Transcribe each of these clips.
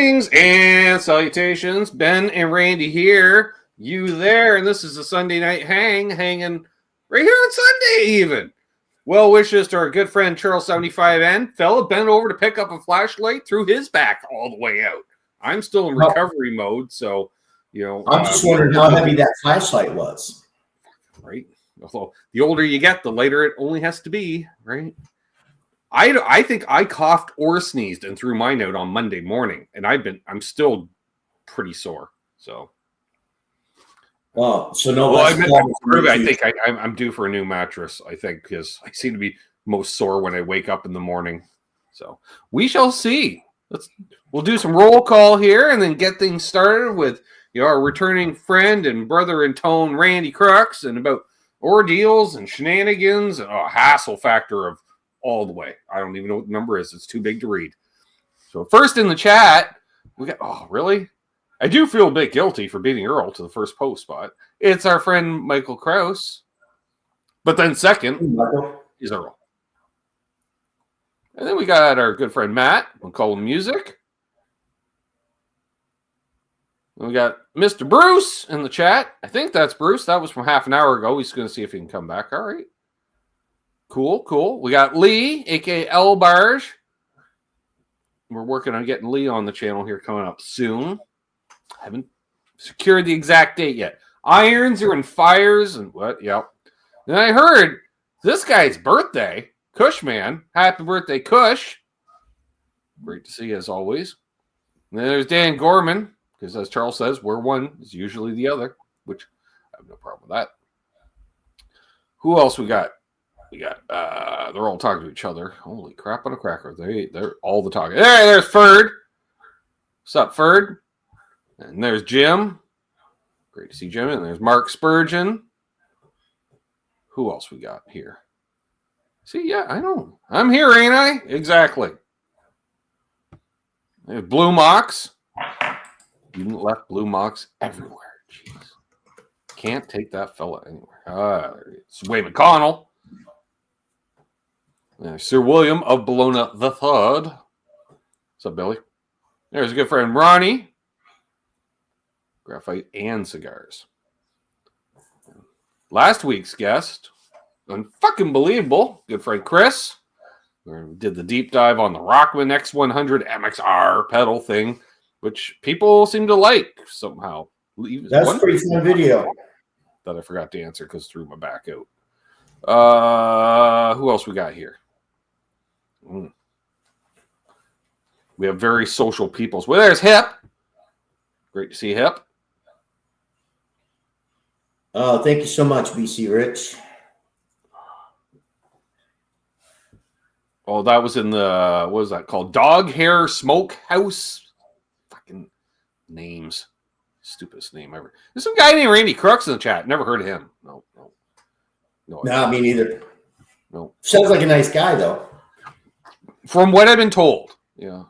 Greetings and salutations. Ben and Randy here. You there. And this is a Sunday night hanging right here on Sunday even. Well wishes to our good friend Charles 75N. Fella bent over to pick up a flashlight, threw his back all the way out. I'm still in recovery mode, so, I'm just wondering how heavy that flashlight was. Right. Although the older you get, the lighter it only has to be, right? I think I coughed or sneezed and threw mine out on Monday morning, and I'm still pretty sore. So, well, so no. Well, I think I'm due for a new mattress. I think because I seem to be most sore when I wake up in the morning. So we shall see. We'll do some roll call here and then get things started with our returning friend and brother in tone, Randy Crooks, and about ordeals and shenanigans and a hassle factor of all the way. I don't even know what the number is. It's too big to read. So first in the chat, we got, oh, really? I do feel a bit guilty for beating Earl to the first post spot. It's our friend Michael Krause. But then second is Earl. And then we got our good friend Matt. We'll call him Music. And we got Mr. Bruce in the chat. I think that's Bruce. That was from half an hour ago. He's going to see if he can come back. All right. Cool. We got Lee, a.k.a. L Barge. We're working on getting Lee on the channel here coming up soon. Haven't secured the exact date yet. Irons are in fires and what? Yep. And I heard this guy's birthday. Cushman. Happy birthday, Cush. Great to see you as always. And then there's Dan Gorman, because as Charles says, where one is usually the other, which I have no problem with that. Who else we got? They're all talking to each other. Holy crap on a cracker. They're all the talking. There's Ferd. What's up, Ferd? And there's Jim. Great to see Jim. And there's Mark Spurgeon. Who else we got here? See, yeah, I know. I'm here, ain't I? Exactly. There's Blue Mox. You left Blue Mox everywhere. Jeez. Can't take that fella anywhere. It's Wade McConnell. Sir William of Bologna the Third. What's up, Billy? There's a good friend, Ronnie. Graphite and cigars. Last week's guest, unfucking believable, good friend Chris. We did the deep dive on the Rockman X100 MXR pedal thing, which people seem to like somehow. That's a pretty fun video. That I forgot to answer because threw my back out. Who else we got here? We have very social peoples. Well, there's Hip. Great to see Hip. Oh, thank you so much, BC Rich. Oh, that was in the, what was that called? Dog Hair Smokehouse. Fucking names. Stupidest name ever. There's some guy named Randy Crooks in the chat. Never heard of him. No. Nah, me neither. No. Sounds like a nice guy, though. From what I've been told. Yeah.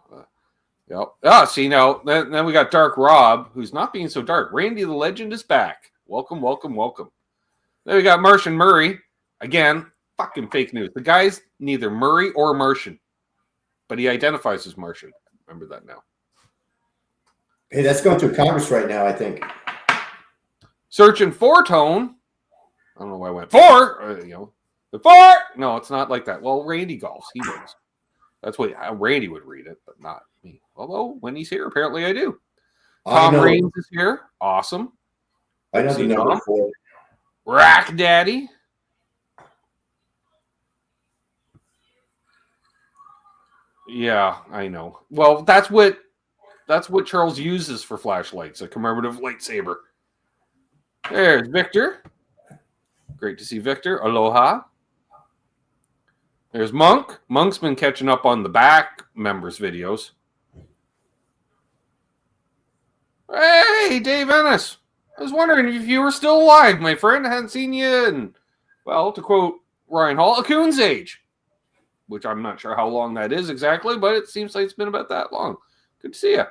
Yep. See, now, then we got Dark Rob, who's not being so dark. Randy the Legend is back. Welcome. Then we got Martian Murray. Again, fucking fake news. The guy's neither Murray or Martian, but he identifies as Martian. Remember that now. Hey, that's going through Congress right now, I think. Searching for tone. I don't know why I went four. The four. No, it's not like that. Well, Randy golfs. He knows. That's what Randy would read it, but not me. Although when he's here, apparently I do. Tom Raines is here. Awesome. I know the number 4. Rack Daddy. Yeah, I know. Well, that's what Charles uses for flashlights, a commemorative lightsaber. There's Victor. Great to see Victor. Aloha. There's Monk. Monk's been catching up on the back members' videos. Hey, Dave Ennis. I was wondering if you were still alive, my friend. I hadn't seen you in, well, to quote Ryan Hall, a coon's age. Which I'm not sure how long that is exactly, but it seems like it's been about that long. Good to see you.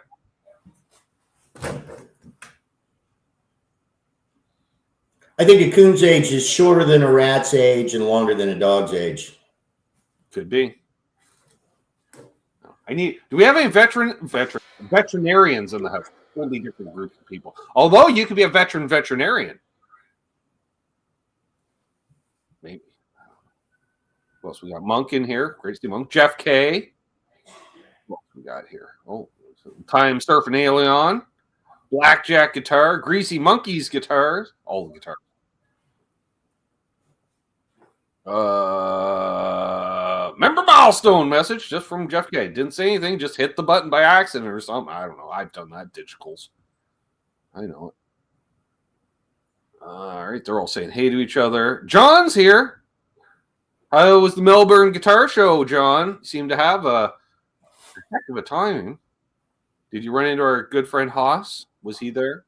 I think a coon's age is shorter than a rat's age and longer than a dog's age. Could be. Do we have any veteran Veterinarians in the house. Totally different group of people. Although you could be a veterinarian. Maybe. What else we got? Monk in here. Crazy Monk. Jeff K. What else we got here? Oh, Time Surfing Alien. Blackjack guitar. Greasy Monkeys guitars. All the guitars. Member milestone message just from Jeff K. Didn't say anything, just hit the button by accident or something. I don't know. I've done that. Digicals. I know it. All right, they're all saying hey to each other. John's here. How was the Melbourne Guitar Show, John? You seem to have a heck of a timing. Did you run into our good friend Haas? Was he there?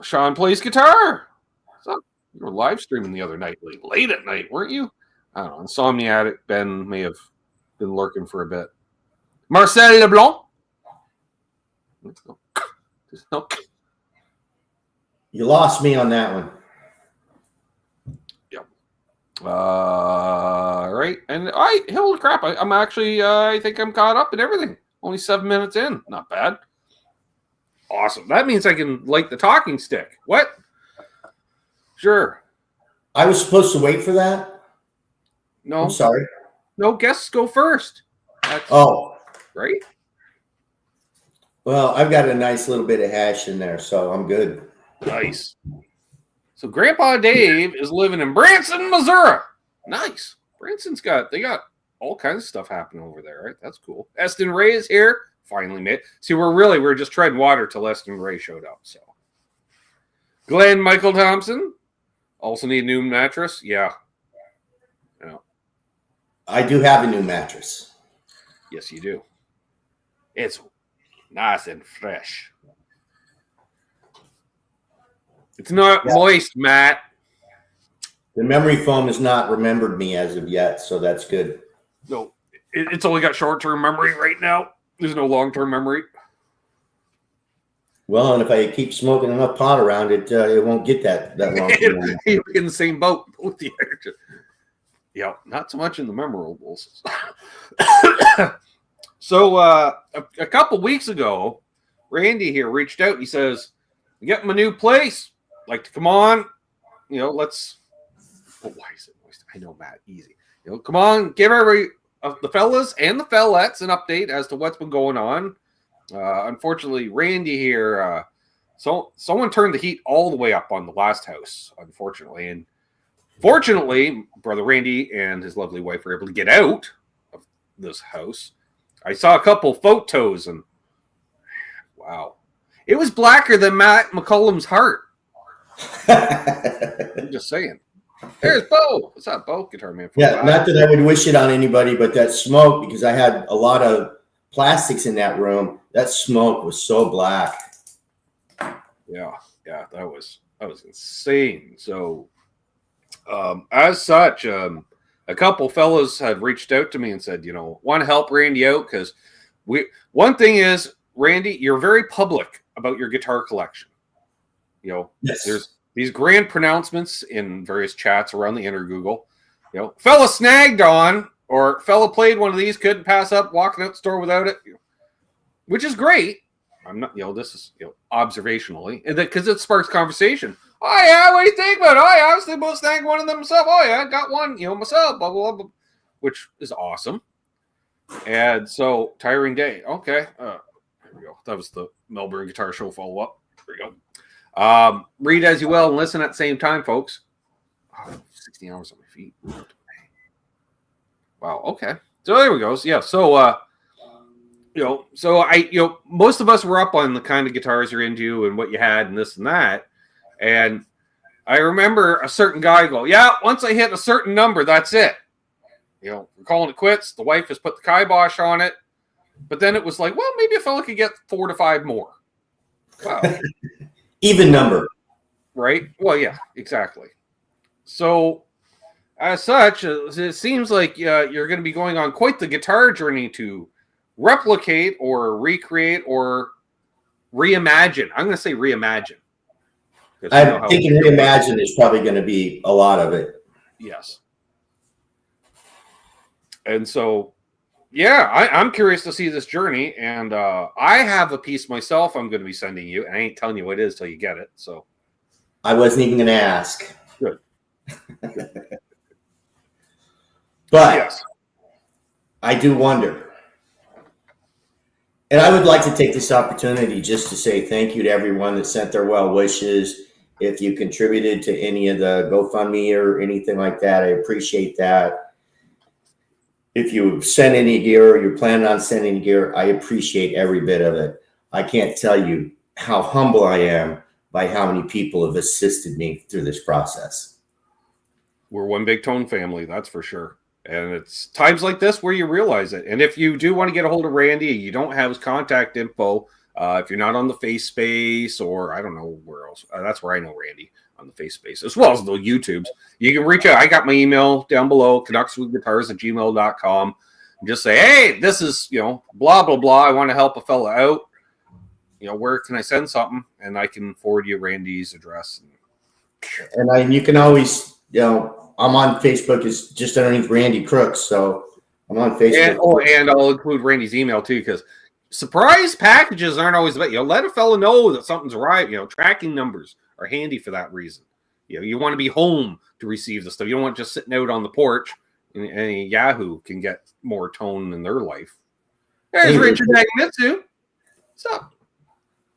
Sean plays guitar. What's up? You were live streaming the other night, late at night, weren't you? I don't know. Insomniatic Ben may have been lurking for a bit. Marcel Leblanc. Let's go. You lost me on that one. Yep. Right. And holy crap. I'm actually, I think I'm caught up in everything. Only 7 minutes in. Not bad. Awesome. That means I can light the talking stick. What? Sure. I was supposed to wait for that? No. I'm sorry. No, guests go first. Right? Well, I've got a nice little bit of hash in there, so I'm good. Nice. So Grandpa Dave is living in Branson, Missouri. Nice. They got all kinds of stuff happening over there, right? That's cool. Eston Ray is here. Finally made. See, we're just treading water till Eston Ray showed up. So Glenn Michael Thompson. Also need a new mattress. Yeah. I do have a new mattress. Yes, you do. It's nice and fresh. It's not moist, Matt. The memory foam has not remembered me as of yet, so that's good. No, it's only got short-term memory right now. There's no long-term memory. Well, and if I keep smoking enough pot around it, it won't get that long. You're in the same boat. Yeah, not so much in the memorables. So a couple weeks ago, Randy here reached out. He says, "I'm getting my new place. Like to come on, let's." Oh, why is it moist? I know, Matt. Easy. Come on, give everybody, the fellas and the fellettes, an update as to what's been going on. Unfortunately, Randy here. So someone turned the heat all the way up on the last house. Unfortunately, and fortunately, brother Randy and his lovely wife were able to get out of this house. I saw a couple photos, and wow, it was blacker than Matt McCullum's heart. I'm just saying. There's Bo. What's up, Bo? Guitar man. Yeah, not that I would wish it on anybody, but that smoke, because I had a lot of plastics in that room. That smoke was so black. Yeah, that was insane. So, as such, a couple fellas had reached out to me and said, want to help Randy out because one thing is, Randy, you're very public about your guitar collection. Yes. There's these grand pronouncements in various chats around the inner Google. Fella snagged on, or fella played one of these, couldn't pass up walking out the store without it, which is great. I'm not, this is observationally, because it sparks conversation. Oh yeah, what do you think about it? Oh yeah, I was thinking about snagging one of them myself. Oh yeah, I got one, myself. Blah blah blah, which is awesome. And so tiring day. Okay, here we go. That was the Melbourne Guitar Show follow up. Here we go. Read as you will and listen at the same time, folks. 16 hours on my feet. Wow. Okay. So there we go. Yeah. So most of us were up on the kind of guitars you're into and what you had and this and that. And I remember a certain guy go, yeah, once I hit a certain number, that's it. We're calling it quits. The wife has put the kibosh on it. But then it was like, well, maybe a fella could get 4 to 5 more. Wow. Even number. Right? Well, yeah, exactly. So, as such, it seems like you're going to be going on quite the guitar journey to replicate or recreate or reimagine. I'm going to say reimagine. I'm thinking reimagine is probably going to be a lot of it. Yes. And so Yeah, I'm curious to see this journey, and I have a piece myself I'm going to be sending you, and I ain't telling you what it is till you get it. So I wasn't even going to ask. good. But Yes. I do wonder. And I would like to take this opportunity just to say thank you to everyone that sent their well wishes. If you contributed to any of the GoFundMe or anything like that, I appreciate that. If you sent any gear or you're planning on sending gear, I appreciate every bit of it. I can't tell you how humble I am by how many people have assisted me through this process. We're one big Tone family, that's for sure. And it's times like this where you realize it. And if you do want to get a hold of Randy, you don't have his contact info. If you're not on the Face Space, or I don't know where else, that's where I know Randy, on the Face Space, as well as the YouTubes. You can reach out. I got my email down below, canuckswithguitars@gmail.com. And just say, hey, this is, blah, blah, blah. I want to help a fella out. Where can I send something? And I can forward you Randy's address. And you can always, I'm on Facebook, is just underneath Randy Crooks. So I'm on Facebook. And I'll include Randy's email too, because surprise packages aren't always about, let a fella know that something's right. Tracking numbers are handy for that reason. You want to be home to receive the stuff. You don't want just sitting out on the porch and any Yahoo can get more tone in their life. There's Richard Nagamitsu. What's up?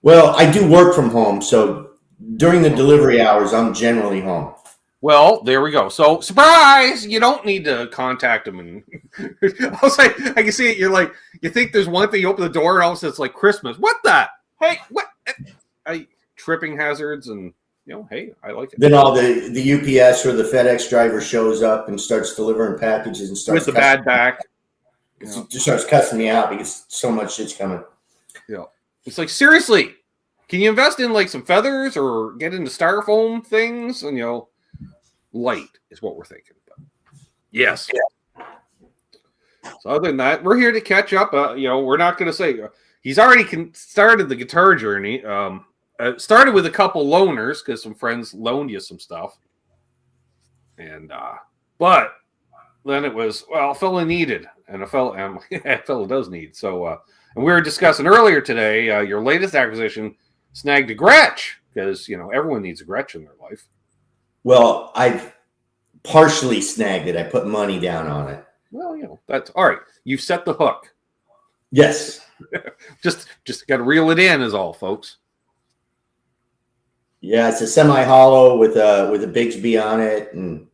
Well, I do work from home, so during the delivery hours, I'm generally home. Well, there we go. So, surprise! You don't need to contact them. And I was like, I can see it. You're like, you think there's one thing, you open the door, and all of a sudden it's like Christmas. What the? Hey, what? Tripping hazards, and hey, I like it. Then all the UPS or the FedEx driver shows up and starts delivering packages and starts with the bad back. Just starts cussing me out because so much shit's coming. Yeah, it's like, seriously, can you invest in like some feathers or get into styrofoam things? And light is what we're thinking. But yes. Yeah. So other than that, we're here to catch up. We're not going to say he's already started the guitar journey. Started with a couple loaners because some friends loaned you some stuff, and but then it was, a fella needed, and a fella does need. So and we were discussing earlier today, your latest acquisition snagged a Gretsch, because everyone needs a Gretsch in their life. Well, I've partially snagged it. I put money down on it. Well, that's all right. You've set the hook. Yes. just got to reel it in, is all, folks. Yeah, it's a semi-hollow with a Bigsby on it and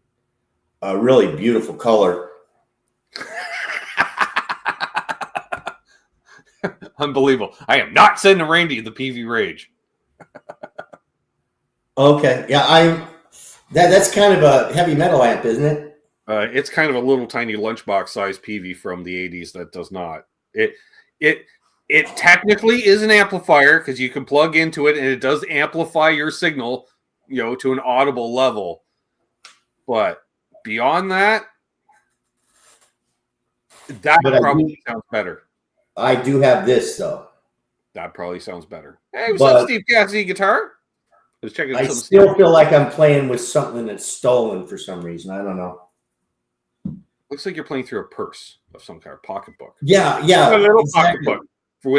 a really beautiful color. Unbelievable. I am not sending Randy the PV Rage. Okay. Yeah, that's kind of a heavy metal amp, isn't it? It's kind of a little tiny lunchbox size PV from the 80s that does not. It technically is an amplifier because you can plug into it and it does amplify your signal, to an audible level. But beyond that, probably sounds better. I do have this, though. That probably sounds better. Hey, what's up, Steve Cassidy Guitar? I still feel like I'm playing with something that's stolen for some reason. I don't know. Looks like you're playing through a purse of some kind of pocketbook. Yeah. A little pocketbook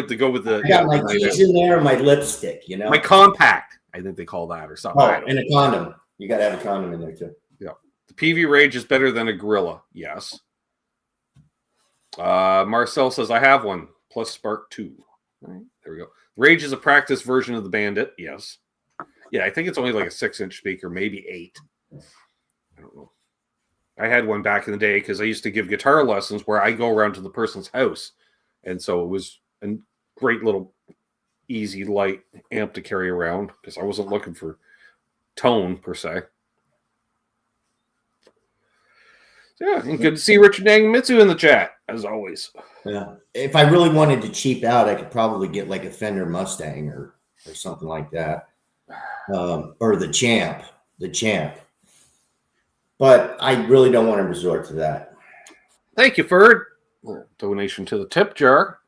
to go with the. I got my keys in there, my lipstick, My compact, I think they call that, or something. Oh, and a condom. You got to have a condom in there too. Yeah. The PV Rage is better than a Gorilla. Yes. Marcel says, I have one, plus Spark 2. All right, there we go. Rage is a practice version of the Bandit. Yes. Yeah, I think it's only like a 6-inch speaker, maybe 8. I don't know. I had one back in the day because I used to give guitar lessons where I go around to the person's house. And so it was a great little easy, light amp to carry around because I wasn't looking for tone per se. Yeah, and good to see Richard Nagamitsu in the chat, as always. Yeah. If I really wanted to cheap out, I could probably get like a Fender Mustang or something like that. Or the Champ. But I really don't want to resort to that. Thank you, Ferd. Donation to the tip jar.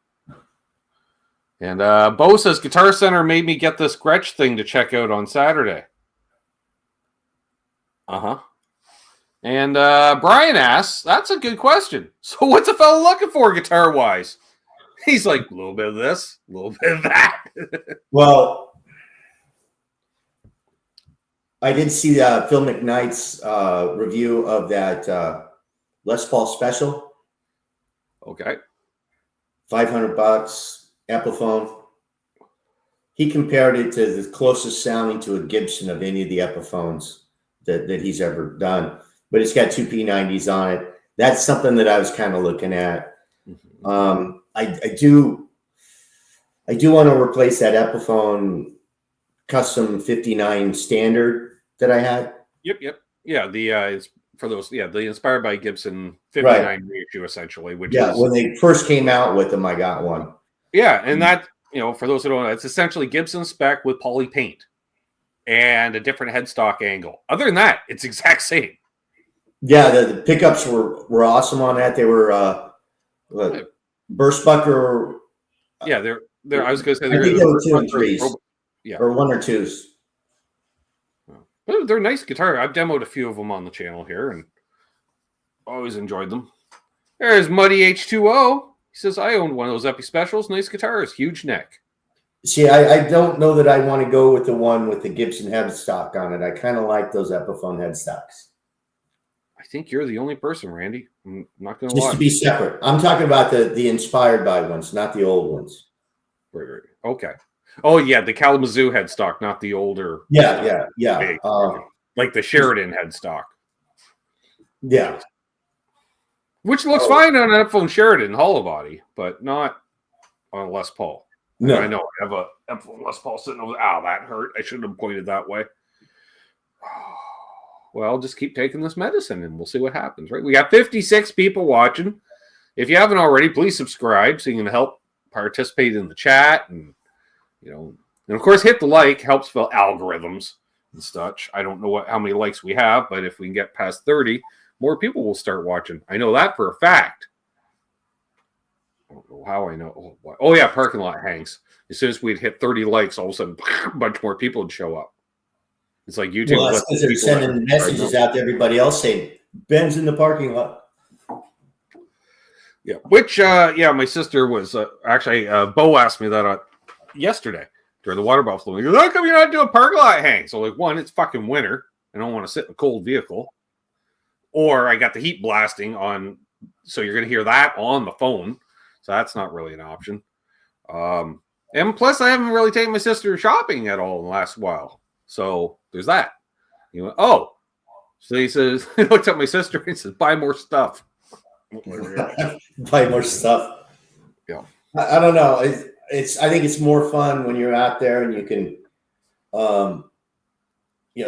And Bo says, Guitar Center made me get this Gretsch thing to check out on Saturday. Uh-huh. And Brian asks, that's a good question. So what's a fellow looking for guitar-wise? He's like, a little bit of this, a little bit of that. Well, I did see Phil McKnight's review of that Les Paul Special. Okay. $500, Epiphone. He compared it to the closest sounding to a Gibson of any of the Epiphones that he's ever done. But it's got two P90s on it. That's something that I was kind of looking at. I do want to replace that Epiphone custom 59 standard that I had. Yep. Yeah, it's for those. Yeah, the inspired by Gibson 59 reissue essentially. Which is, when they first came out with them, I got one. Yeah, and that, for those who don't know, it's essentially Gibson spec with poly paint and a different headstock angle. Other than that, it's exact same. Yeah, the pickups were awesome on that. They were Burstbucker. Yeah, they're. I was going to say I think they were 2 and 3s. Yeah, or 1 or 2s. But they're nice guitar. I've demoed a few of them on the channel here, and always enjoyed them. There's Muddy H2O. He says, I owned one of those Epi Specials. Nice guitars, huge neck. See, I don't know that I want to go with the one with the Gibson headstock on it. I kind of like those Epiphone headstocks. I think you're the only person, Randy. I'm not going to lie. Just to be separate. I'm talking about the inspired by ones, not the old ones. Right. Okay. Oh, yeah, the Kalamazoo headstock, not the older. Yeah. Like the Sheridan headstock. Yeah. Which looks fine on an Epiphone Sheridan hollow body, but not on a Les Paul. No. I know. I have a Epiphone Les Paul sitting over there. Ow, that hurt. I shouldn't have pointed that way. Well, just keep taking this medicine and we'll see what happens, right? We got 56 people watching. If you haven't already, please subscribe so you can help participate in the chat and of course hit the like, helps fill algorithms and such. I don't know how many likes we have, but if we can get past 30, more people will start watching. I know that for a fact. I don't know how I know. Oh yeah, parking lot hangs. As soon as we'd hit 30 likes, all of a sudden a bunch more people would show up. It's like YouTube. Well, that's because they're sending messages out to everybody else saying, Ben's in the parking lot. Yeah, which, my sister was actually, Bo asked me that yesterday during the water buffalo. He goes, how come you're not doing parking lot hangs? So, one, it's fucking winter. I don't want to sit in a cold vehicle. Or I got the heat blasting on, so you're going to hear that on the phone. So that's not really an option. And plus, I haven't really taken my sister shopping at all in the last while. So there's that. So he says, he looked at my sister and he says, buy more stuff. Buy more stuff. Yeah. I don't know. I think it's more fun when you're out there and you can,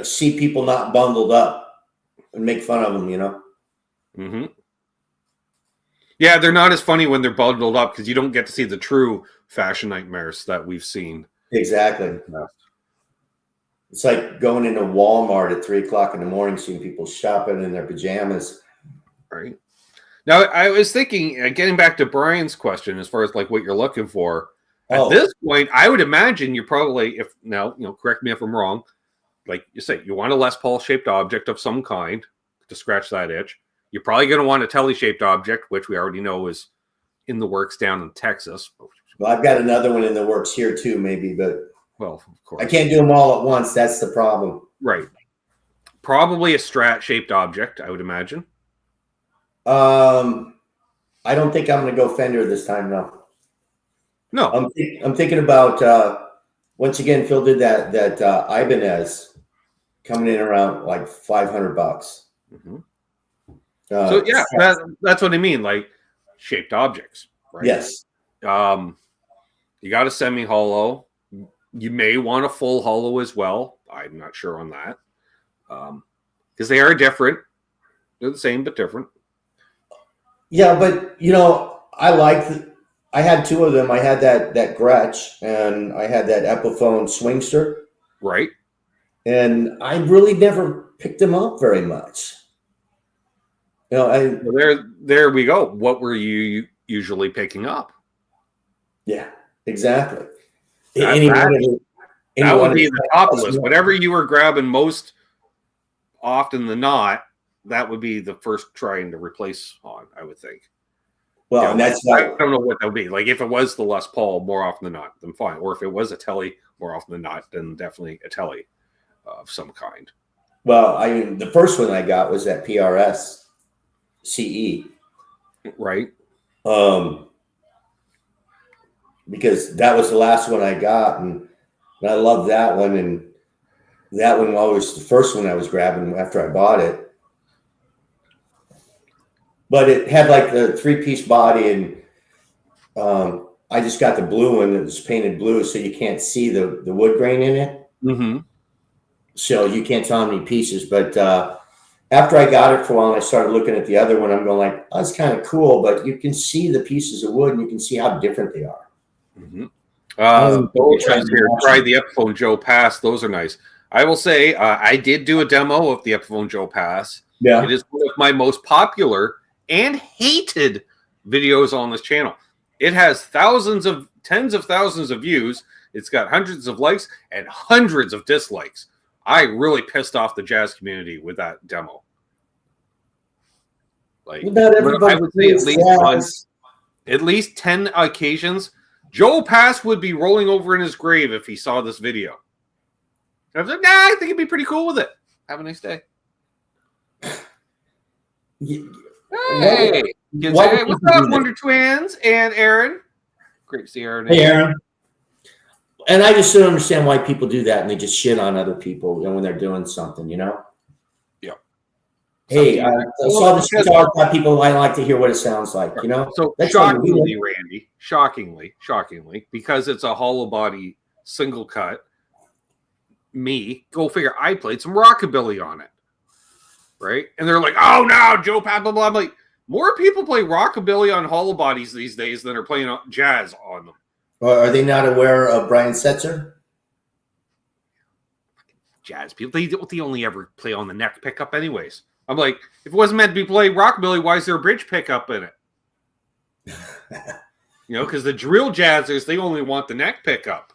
see people not bundled up and make fun of them, Mm-hmm. Yeah, they're not as funny when they're bundled up because you don't get to see the true fashion nightmares that we've seen. Exactly. Yeah. It's like going into Walmart at 3:00 in the morning, seeing people shopping in their pajamas. Right. Now, I was thinking, getting back to Brian's question, as far as what you're looking for. At this point, I would imagine you're probably, correct me if I'm wrong, like you say, you want a Les Paul shaped object of some kind to scratch that itch. You're probably going to want a Telly shaped object, which we already know is in the works down in Texas. Well, I've got another one in the works here too, maybe, but. Well, of course. I can't do them all at once. That's the problem. Right. Probably a Strat-shaped object, I would imagine. I don't think I'm going to go Fender this time, no. No. I'm thinking about, once again, Phil did that Ibanez coming in around like $500. Mm-hmm. So, yeah, that's what I mean, shaped objects, right? Yes. You got a semi-hollow. You may want a full hollow as well. I'm not sure on that. Because they are different. They're the same, but different. Yeah, but, I had two of them. I had that Gretsch, and I had that Epiphone Swingster. Right. And I really never picked them up very much. There we go. What were you usually picking up? Yeah, exactly. That would be the top of the list. Whatever you were grabbing most often than not, that would be the first trying to replace on, I would think. Well, Yeah, and that's I like, don't know what that would be. Like if it was the Les Paul, more often than not, then fine. Or if it was a Telly, more often than not, then definitely a Telly of some kind. well, I mean, the first one I got was that PRS CE. Right. Because that was the last one I got, and I love that one. And that one was the first one I was grabbing after I bought it. But it had like the 3-piece body, and I just got the blue one that was painted blue, so you can't see the wood grain in it. Mm-hmm. So you can't tell how many pieces. But after I got it for a while, and I started looking at the other one, I'm going like, oh, that's kind of cool, but you can see the pieces of wood, and you can see how different they are. Mm-hmm. Tried the Epiphone Joe Pass. Those are nice. I will say I did do a demo of the Epiphone Joe Pass. Yeah. It is one of my most popular and hated videos on this channel. It has tens of thousands of views. It's got hundreds of likes and hundreds of dislikes. I really pissed off the jazz community with that demo. Like, not everybody, I would say at least 10 occasions, Joe Pass would be rolling over in his grave if he saw this video. I was like, nah, I think it'd be pretty cool with it. Have a nice day. Hey, what's up, Wonder Twins and Aaron? Great to see Aaron. Hey, Aaron. And I just don't understand why people do that, and they just shit on other people, when they're doing something, Yeah. Hey, I saw this guitar by people. I like to hear what it sounds like, So that's shockingly, Randy, shockingly, because it's a hollow body single cut. Go figure. I played some rockabilly on it, right? And they're like, "Oh no, Joe Pat, blah blah." I'm like, more people play rockabilly on hollow bodies these days than are playing jazz on them. Are they not aware of Brian Setzer? Jazz people, they only ever play on the neck pickup, anyways. I'm like, if it wasn't meant to be playing rockabilly, why is there a bridge pickup in it? Because the drill jazzers, they only want the neck pickup.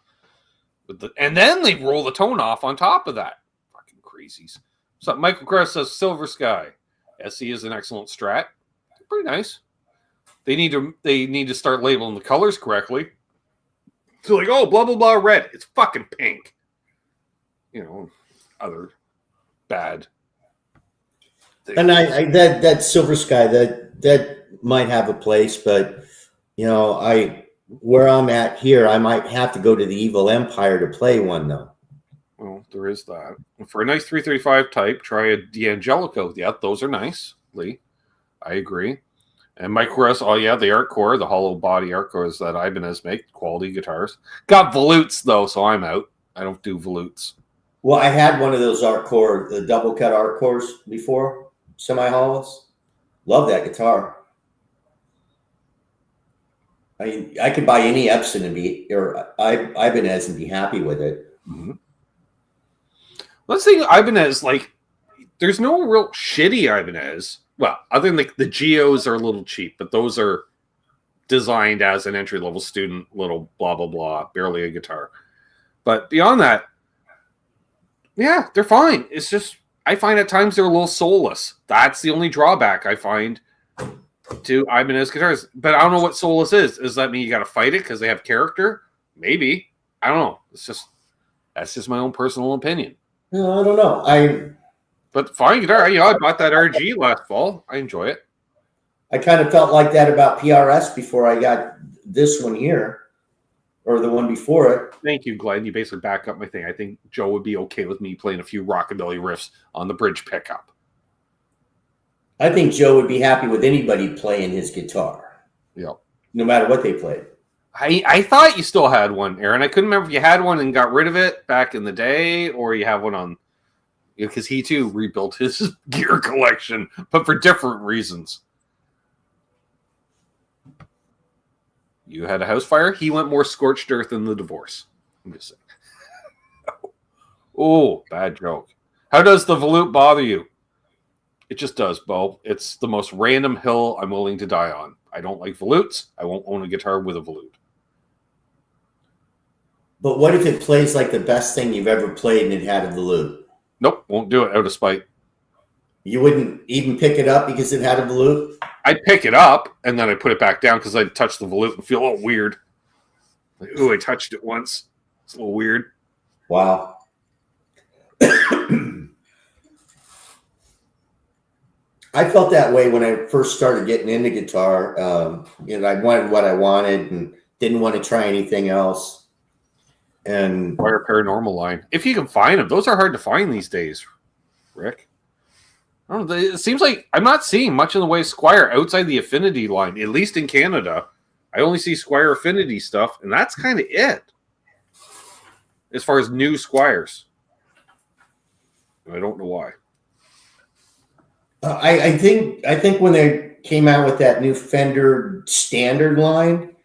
And then they roll the tone off on top of that. Fucking crazies. So Michael Kress says Silver Sky. SE is an excellent Strat. Pretty nice. They need to start labeling the colors correctly. So like, oh, blah blah blah red. It's fucking pink. Other bad things. And I that Silver Sky that might have a place, but where I'm at here, I might have to go to the Evil Empire to play one, though. Well, there is that. For a nice 335 type, try a D'Angelico. Yeah, those are nice, Lee. I agree. And Mike Russ, oh yeah, the Art Core, the hollow body Art Cores that Ibanez make, quality guitars. Got volutes, though, so I'm out. I don't do volutes. Well, I had one of those Art Core, the double cut Art Cores before, semi-hollows. Love that guitar. I mean, I could buy any Epson or Ibanez and be happy with it. Mm-hmm. Let's think Ibanez, like, there's no real shitty Ibanez. Well, other than the Geos are a little cheap, but those are designed as an entry-level student, little blah, blah, blah, barely a guitar. But beyond that, yeah, they're fine. It's just, I find at times they're a little soulless. That's the only drawback I find to Ibanez guitars. But I don't know what soulless is. Does that mean you got to fight it because they have character? Maybe. I don't know. That's just my own personal opinion. No, I don't know. But fine guitar. I bought that RG last fall. I enjoy it. I kind of felt like that about PRS before I got this one here, or the one before it. Thank you, Glenn. You basically back up my thing. I think Joe would be okay with me playing a few rockabilly riffs on the bridge pickup. I think Joe would be happy with anybody playing his guitar. Yep. No matter what they played. I thought you still had one, Aaron. I couldn't remember if you had one and got rid of it back in the day, or you have one on, because he too rebuilt his gear collection, but for different reasons. You had a house fire. He went more scorched earth than the divorce. I'm just saying. Oh, bad joke. How does the volute bother you? It just does, Bo. It's the most random hill I'm willing to die on. I don't like volutes. I won't own a guitar with a volute. But what if it plays like the best thing you've ever played and it had a volute? Nope, won't do it out of spite. You wouldn't even pick it up because it had a volute? I'd pick it up and then I put it back down because I'd touch the volute and feel a little weird. Like, ooh, I touched it once. It's a little weird. Wow. I felt that way when I first started getting into guitar. I wanted what I wanted and didn't want to try anything else. And Wire Paranormal line. If you can find them, those are hard to find these days, Rick. I don't know, it seems like I'm not seeing much in the way of Squire outside the Affinity line, at least in Canada. I only see Squire Affinity stuff, and that's kind of it as far as new Squires. I don't know why. I think when they came out with that new Fender standard line,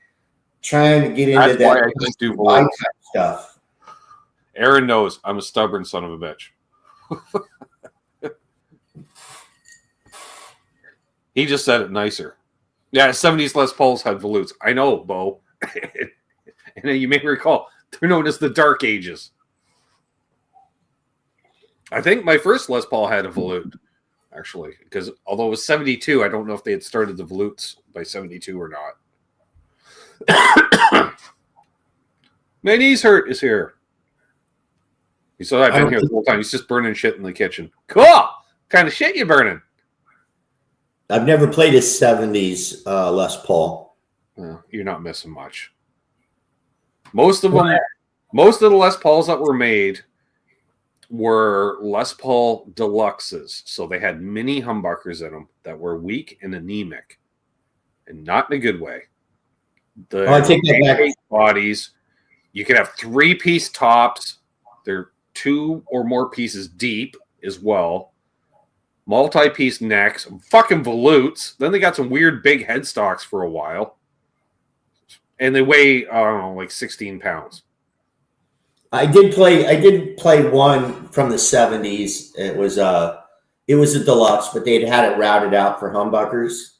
trying to get into That's why that I just do type volutes. stuff. Aaron knows I'm a stubborn son of a bitch. He just said it nicer. Yeah, 70s Les Pauls had volutes. I know, Bo. And you may recall, they're known as the Dark Ages. I think my first Les Paul had a volute, actually, because although it was 72, I don't know if they had started the volutes by 72 or not. My knees hurt is here. He said I've been here the whole time. He's just burning shit in the kitchen. Cool. What kind of shit you burning? I've never played a 70s Les Paul. Well, you're not missing much. Most of them, most of the Les Pauls that were made were Les Paul Deluxes. So they had mini humbuckers in them that were weak and anemic, and not in a good way. I take that back. Bodies, you could have 3-piece tops. They're 2 or more pieces deep as well. Multi-piece necks, fucking volutes. Then they got some weird big headstocks for a while. And they weigh, I don't know, like 16 pounds. I did play one from the 70s. It was a deluxe, but they'd had it routed out for humbuckers.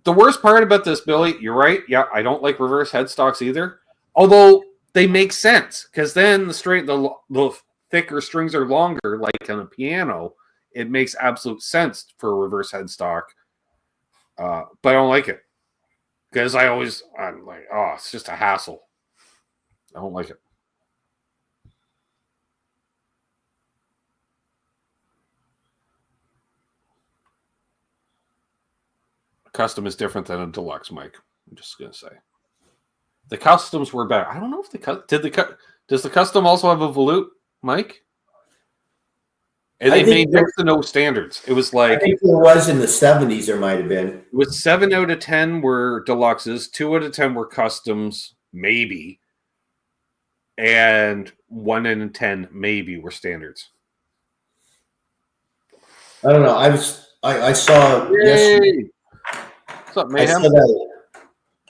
The worst part about this, Billy, you're right. Yeah, I don't like reverse headstocks either. Although they make sense, because then the thicker strings are longer, like on a piano. It makes absolute sense for a reverse headstock. But I don't like it. Because I'm like, oh, it's just a hassle. I don't like it. A custom is different than a deluxe, Mike. I'm just going to say. The customs were better. I don't know if does the custom also have a volute, Mike? And they made next to no standards. It was like, I think there was in the 70s. There might have been. It was 7 out of 10 were deluxes, 2 out of 10 were customs, maybe, and 1 out of 10 maybe were standards. I don't know. I saw. Yay! What's up, Mayhem? I saw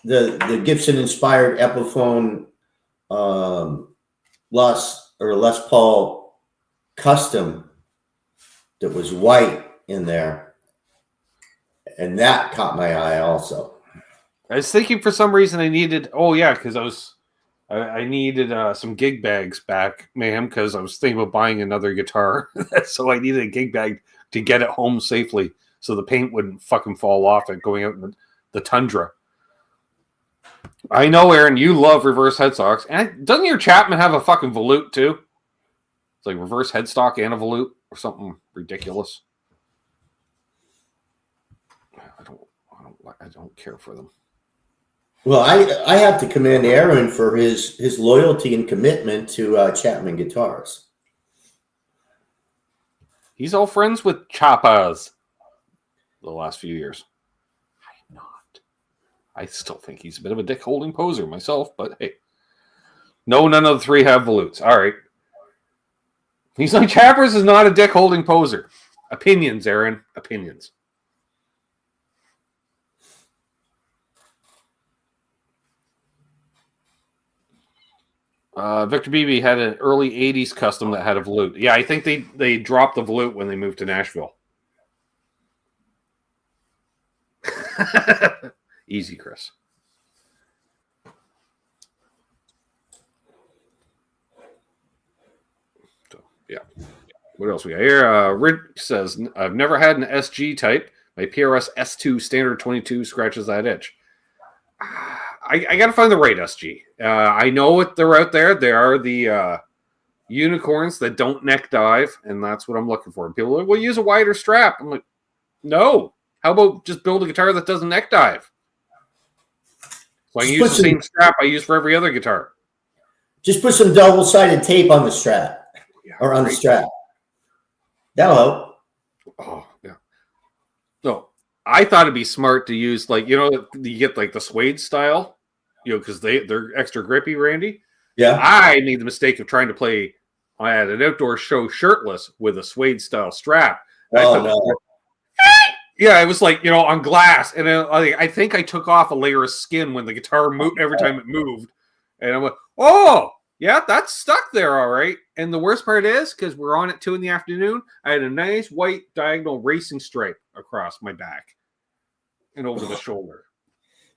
that the Gibson inspired Epiphone Les Paul custom that was white in there, and that caught my eye also. I was thinking for some reason I needed. Oh yeah, because I needed some gig bags back, Mayhem, because I was thinking about buying another guitar, so I needed a gig bag to get it home safely, so the paint wouldn't fucking fall off it going out in the tundra. I know, Aaron, you love reverse headstocks, and doesn't your Chapman have a fucking volute too? It's like reverse headstock and a volute or something ridiculous. I don't care for them. Well, I have to commend Aaron for his loyalty and commitment to Chapman guitars. He's all friends with Chappas the last few years. I'm not. I still think he's a bit of a dick holding poser myself, but hey. No, none of the 3 have volutes. All right. He's like, Chappers is not a dick holding poser. Opinions, Aaron. Opinions. Victor Beebe had an early 80s custom that had a volute. Yeah, I think they dropped the volute when they moved to Nashville. Easy, Chris. So, yeah. What else we got here? Rick says, I've never had an SG type. My PRS S2 standard 22 scratches that itch. I got to find the right SG. I know what they're out there. They are the unicorns that don't neck dive, and that's what I'm looking for. People are like, well, use a wider strap. I'm like, no. How about just build a guitar that doesn't neck dive? So I can use the same strap I use for every other guitar. Just put some double-sided tape on the strap or on the strap. That'll help. Oh, yeah. So I thought it'd be smart to use, like, you get like the suede style, because they're extra grippy, Randy. Yeah. I made the mistake of trying to play at an outdoor show shirtless with a suede style strap. No. Yeah, it was like, on glass. And I think I took off a layer of skin when the guitar moved every time it moved. And I'm like, oh, yeah, that's stuck there, all right. And the worst part is, because we're on at 2 p.m, I had a nice white diagonal racing stripe across my back and over the shoulder.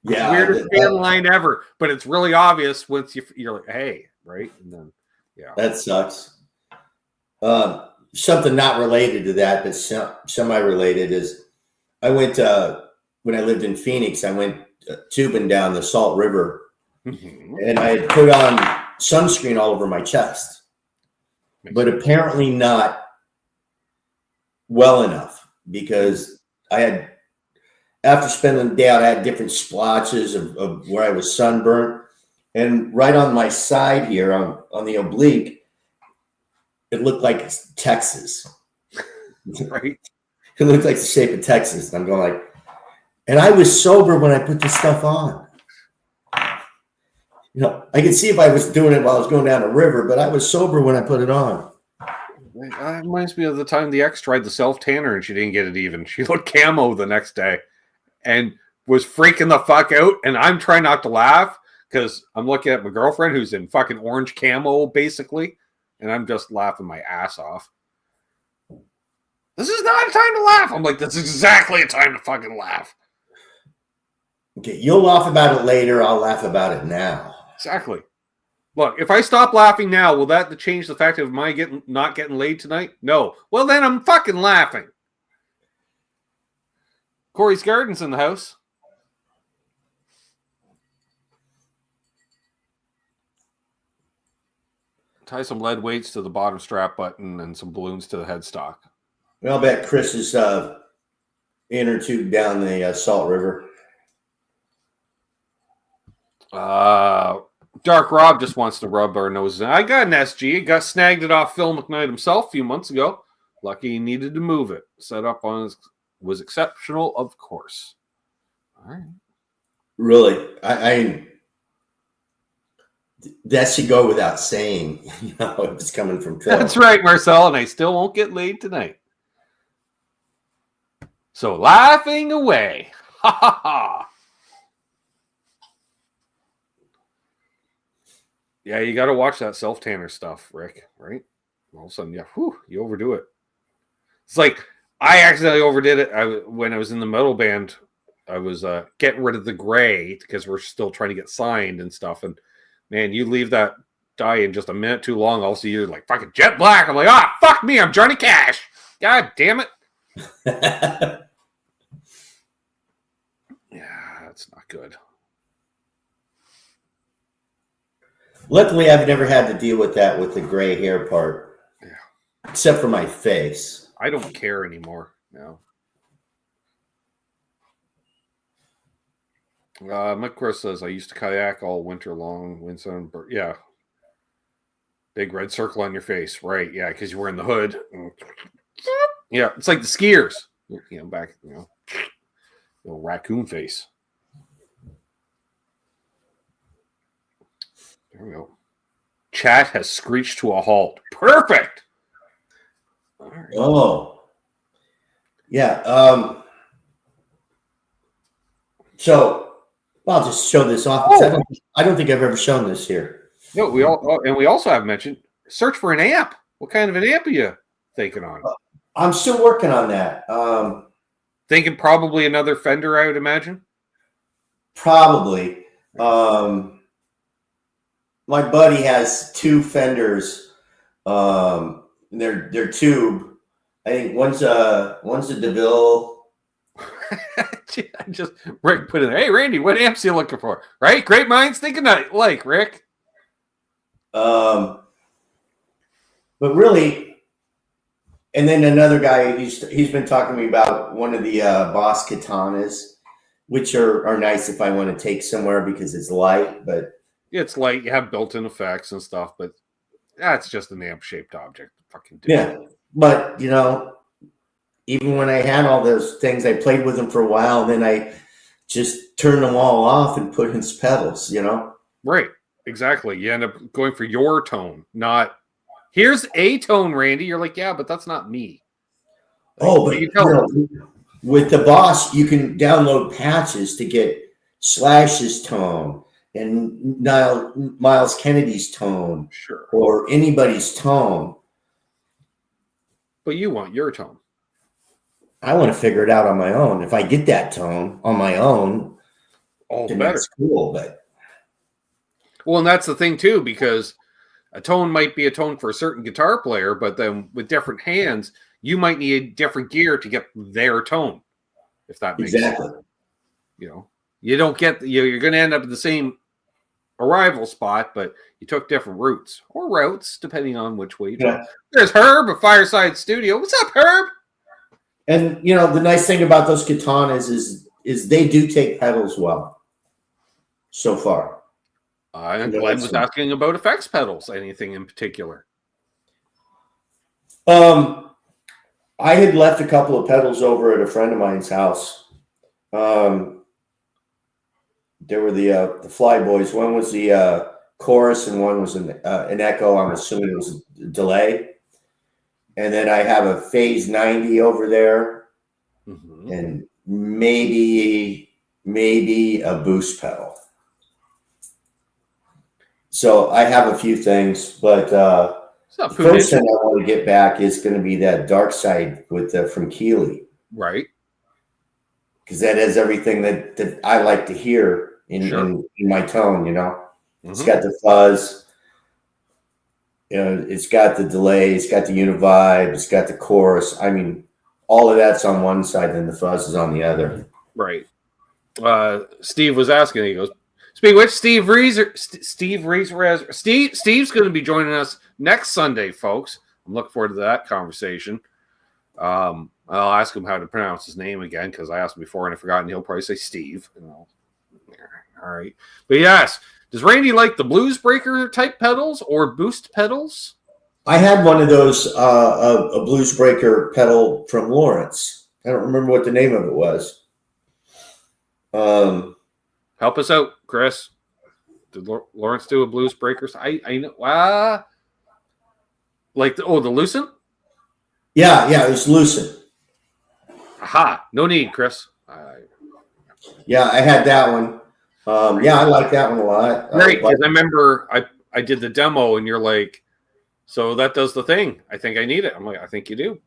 Yeah. Weirdest fan line ever. But it's really obvious once you're like, hey, right? And then, yeah. That sucks. Something not related to that, but semi-related is, I went when I lived in Phoenix. I went tubing down the Salt River, and I had put on sunscreen all over my chest, but apparently not well enough, because I had, after spending the day out, I had different splotches of where I was sunburnt, and right on my side here on the oblique, it looked like Texas. Right. It looked like the shape of Texas. And I'm going like, and I was sober when I put this stuff on. I could see if I was doing it while I was going down a river, but I was sober when I put it on. That reminds me of the time the ex tried the self-tanner and she didn't get it even. She looked camo the next day and was freaking the fuck out. And I'm trying not to laugh because I'm looking at my girlfriend who's in fucking orange camo, basically. And I'm just laughing my ass off. This is not a time to laugh. I'm like, that's exactly a time to fucking laugh. Okay, you'll laugh about it later. I'll laugh about it now. Exactly. Look, if I stop laughing now, will that change the fact of my not getting laid tonight? No. Well, then I'm fucking laughing. Corey's Garden's in the house. Tie some lead weights to the bottom strap button and some balloons to the headstock. I'll bet Chris is inner tube down the Salt River. Dark Rob just wants to rub our noses. I got an SG. Got snagged it off Phil McKnight himself a few months ago. Lucky he needed to move it. Set up on was exceptional, of course. All right. Really, I that should go without saying. If it's coming from Phil. That's right, Marcel, and I still won't get laid tonight. So laughing away. Ha ha ha. Yeah, you got to watch that self-tanner stuff, Rick, right? All of a sudden, you overdo it. It's like I accidentally overdid it. When I was in the metal band, I was getting rid of the gray because we're still trying to get signed and stuff. And man, you leave that dye in just a minute too long, all of a sudden you're like fucking jet black. I'm like, fuck me, I'm Johnny Cash. God damn it. Yeah, that's not good. Luckily, I've never had to deal with that with the gray hair part. Yeah. Except for my face. I don't care anymore now. Mike Chris says, I used to kayak all winter long. Yeah. Big red circle on your face. Right. Yeah. Because you're wearing the hood. Yeah. It's like the skiers. Back, little raccoon face. There we go. Chat has screeched to a halt. Perfect. All right. Oh. Yeah. So I'll just show this off. I don't think I've ever shown this here. No, we also have mentioned search for an amp. What kind of an amp are you thinking on? I'm still working on that. Thinking probably another Fender, I would imagine. Probably. My buddy has two Fenders. They're tube. I think one's a DeVille. Just Rick put in there. Hey Randy, what amps you looking for? Right? Great minds think alike, Rick. But really, and then another guy, he's been talking to me about one of the Boss Katanas, which are nice if I want to take somewhere because it's light, but it's light. You have built-in effects and stuff, but that's just an amp-shaped object. Fucking dude. Yeah, but you know, even when I had all those things, I played with them for a while, and then I just turned them all off and put in pedals. You know, right? Exactly. You end up going for your tone, not here's a tone, Randy. You're like, yeah, but that's not me. Like, oh, but you know, with the Boss, you can download patches to get Slash's tone and Miles Kennedy's tone, sure, or anybody's tone. But you want your tone. I want to figure it out on my own. If I get that tone on my own, all the better. It's cool, but well, and that's the thing too, because a tone might be a tone for a certain guitar player, but then with different hands, you might need different gear to get their tone. If that makes sense. You know, you don't get you're going to end up in the same arrival spot, but you took different routes or routes depending on which way you took. There's Herb at Fireside Studio. What's up, Herb? And you know, the nice thing about those Katanas is they do take pedals well so far. And Glenn was asking about effects pedals. Anything in particular? I had left a couple of pedals over at a friend of mine's house. There were the Flyboys. One was the chorus, and one was an echo. I'm assuming it was a delay. And then I have a Phase 90 over there, and maybe a boost pedal. So I have a few things, but the first thing I want to get back is going to be that Dark Side with from Keeley, right? Because that has everything that I like to hear in my tone. You know, it's got the fuzz. You know, it's got the delay, it's got the univibe, it's got the chorus. I mean, all of that's on one side, and the fuzz is on the other. Right. Steve was asking. He goes, "Speaking of which, Steve's going to be joining us next Sunday, folks. I'm looking forward to that conversation. I'll ask him how to pronounce his name again because I asked him before and I forgot, and he'll probably say Steve. You know. All right, but yes." Does Randy like the Blues Breaker type pedals or boost pedals? I had one of those, a Blues Breaker pedal from Lawrence. I don't remember what the name of it was. Help us out, Chris. Did Lawrence do a Blues Breakers? I know. Like the Lucent? Yeah, it was Lucent. Aha! No need, Chris. Yeah, I had that one. Yeah, I like that one a lot. Right, because I remember I did the demo, and you're like, so that does the thing. I think I need it. I'm like, I think you do.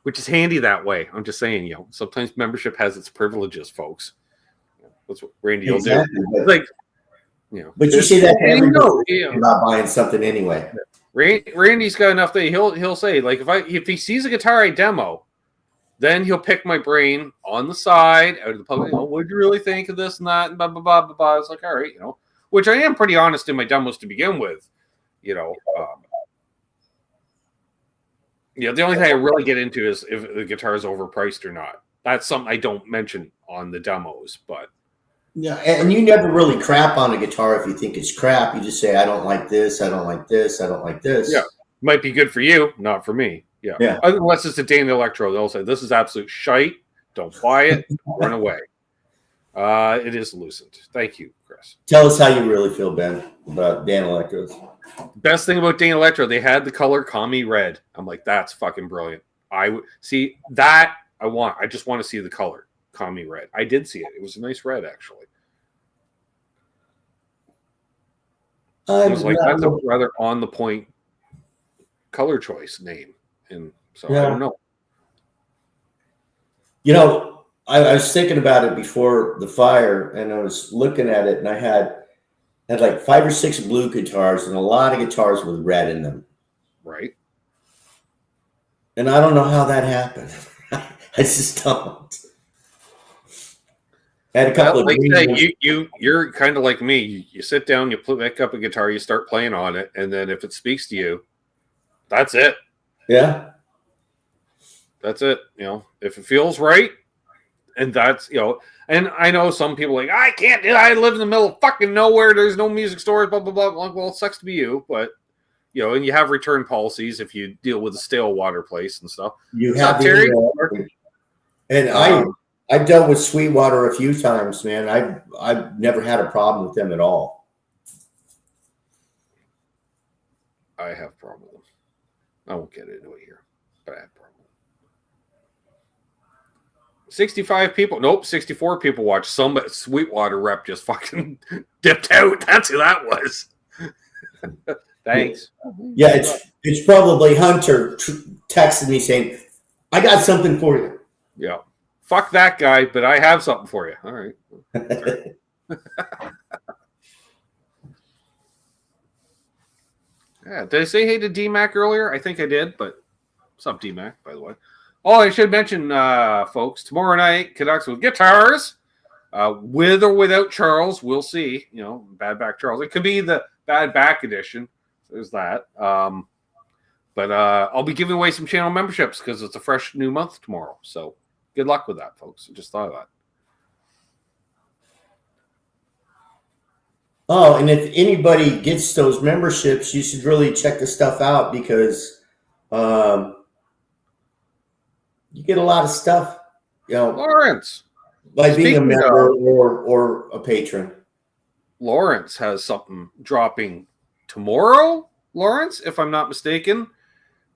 Which is handy that way. I'm just saying, you know, sometimes membership has its privileges, folks. That's what Randy will do. But, like, you know, but you see that about buying something anyway. Randy's got enough that he'll say, like, if he sees a guitar I demo, then he'll pick my brain on the side out of the public. Oh, what do you really think of this and that? And blah, blah, blah, blah, blah. It's like, all right, you know, which I am pretty honest in my demos to begin with, you know. The only thing I really get into is if the guitar is overpriced or not. That's something I don't mention on the demos, but. Yeah, and you never really crap on a guitar if you think it's crap. You just say, I don't like this, I don't like this, I don't like this. Yeah, might be good for you, not for me. Yeah. Unless it's a Dane Electro, they'll say this is absolute shite. Don't buy it. Run away. It is Lucent. Thank you, Chris. Tell us how you really feel, Ben, about Dan Electros. Best thing about Dane Electro, they had the color Commie Red. I'm like, that's fucking brilliant. I would see that. I just want to see the color Commie Red. I did see it. It was a nice red, actually. I was like, that's a rather on the point color choice name. And so I don't know. You know, I was thinking about it before the fire, and I was looking at it, and I had like 5 or 6 blue guitars and a lot of guitars with red in them. Right. And I don't know how that happened. I just don't. I had a couple of like I dreams. say, you're kind of like me. You sit down, you pick up a guitar, you start playing on it, and then if it speaks to you, that's it. Yeah. That's it. If it feels right, and that's and I know some people are like, I can't do that. I live in the middle of fucking nowhere. There's no music stores, blah blah blah. Well, it sucks to be you, but and you have return policies if you deal with a stale water place and stuff. You What's have up, Terry? And I dealt with Sweetwater a few times, man. I've never had a problem with them at all. I have a problem with them. I won't get into it here, but I have a problem. 65 people. Nope, 64 people watched. Some Sweetwater rep just fucking dipped out. That's who that was. Thanks. Yeah, it's probably Hunter texted me saying, I got something for you. Yeah. Fuck that guy, but I have something for you. All right. Yeah. Did I say hey to D-Mac earlier? I think I did, but what's up, D-Mac, by the way? Oh, I should mention, folks, tomorrow night, Canucks with guitars, with or without Charles. We'll see. Bad Back Charles. It could be the Bad Back edition. There's that. But I'll be giving away some channel memberships because it's a fresh new month tomorrow. So good luck with that, folks. I just thought of that. Oh, and if anybody gets those memberships, you should really check the stuff out because you get a lot of stuff, Lawrence, by being a member or a patron. Lawrence has something dropping tomorrow, Lawrence, if I'm not mistaken.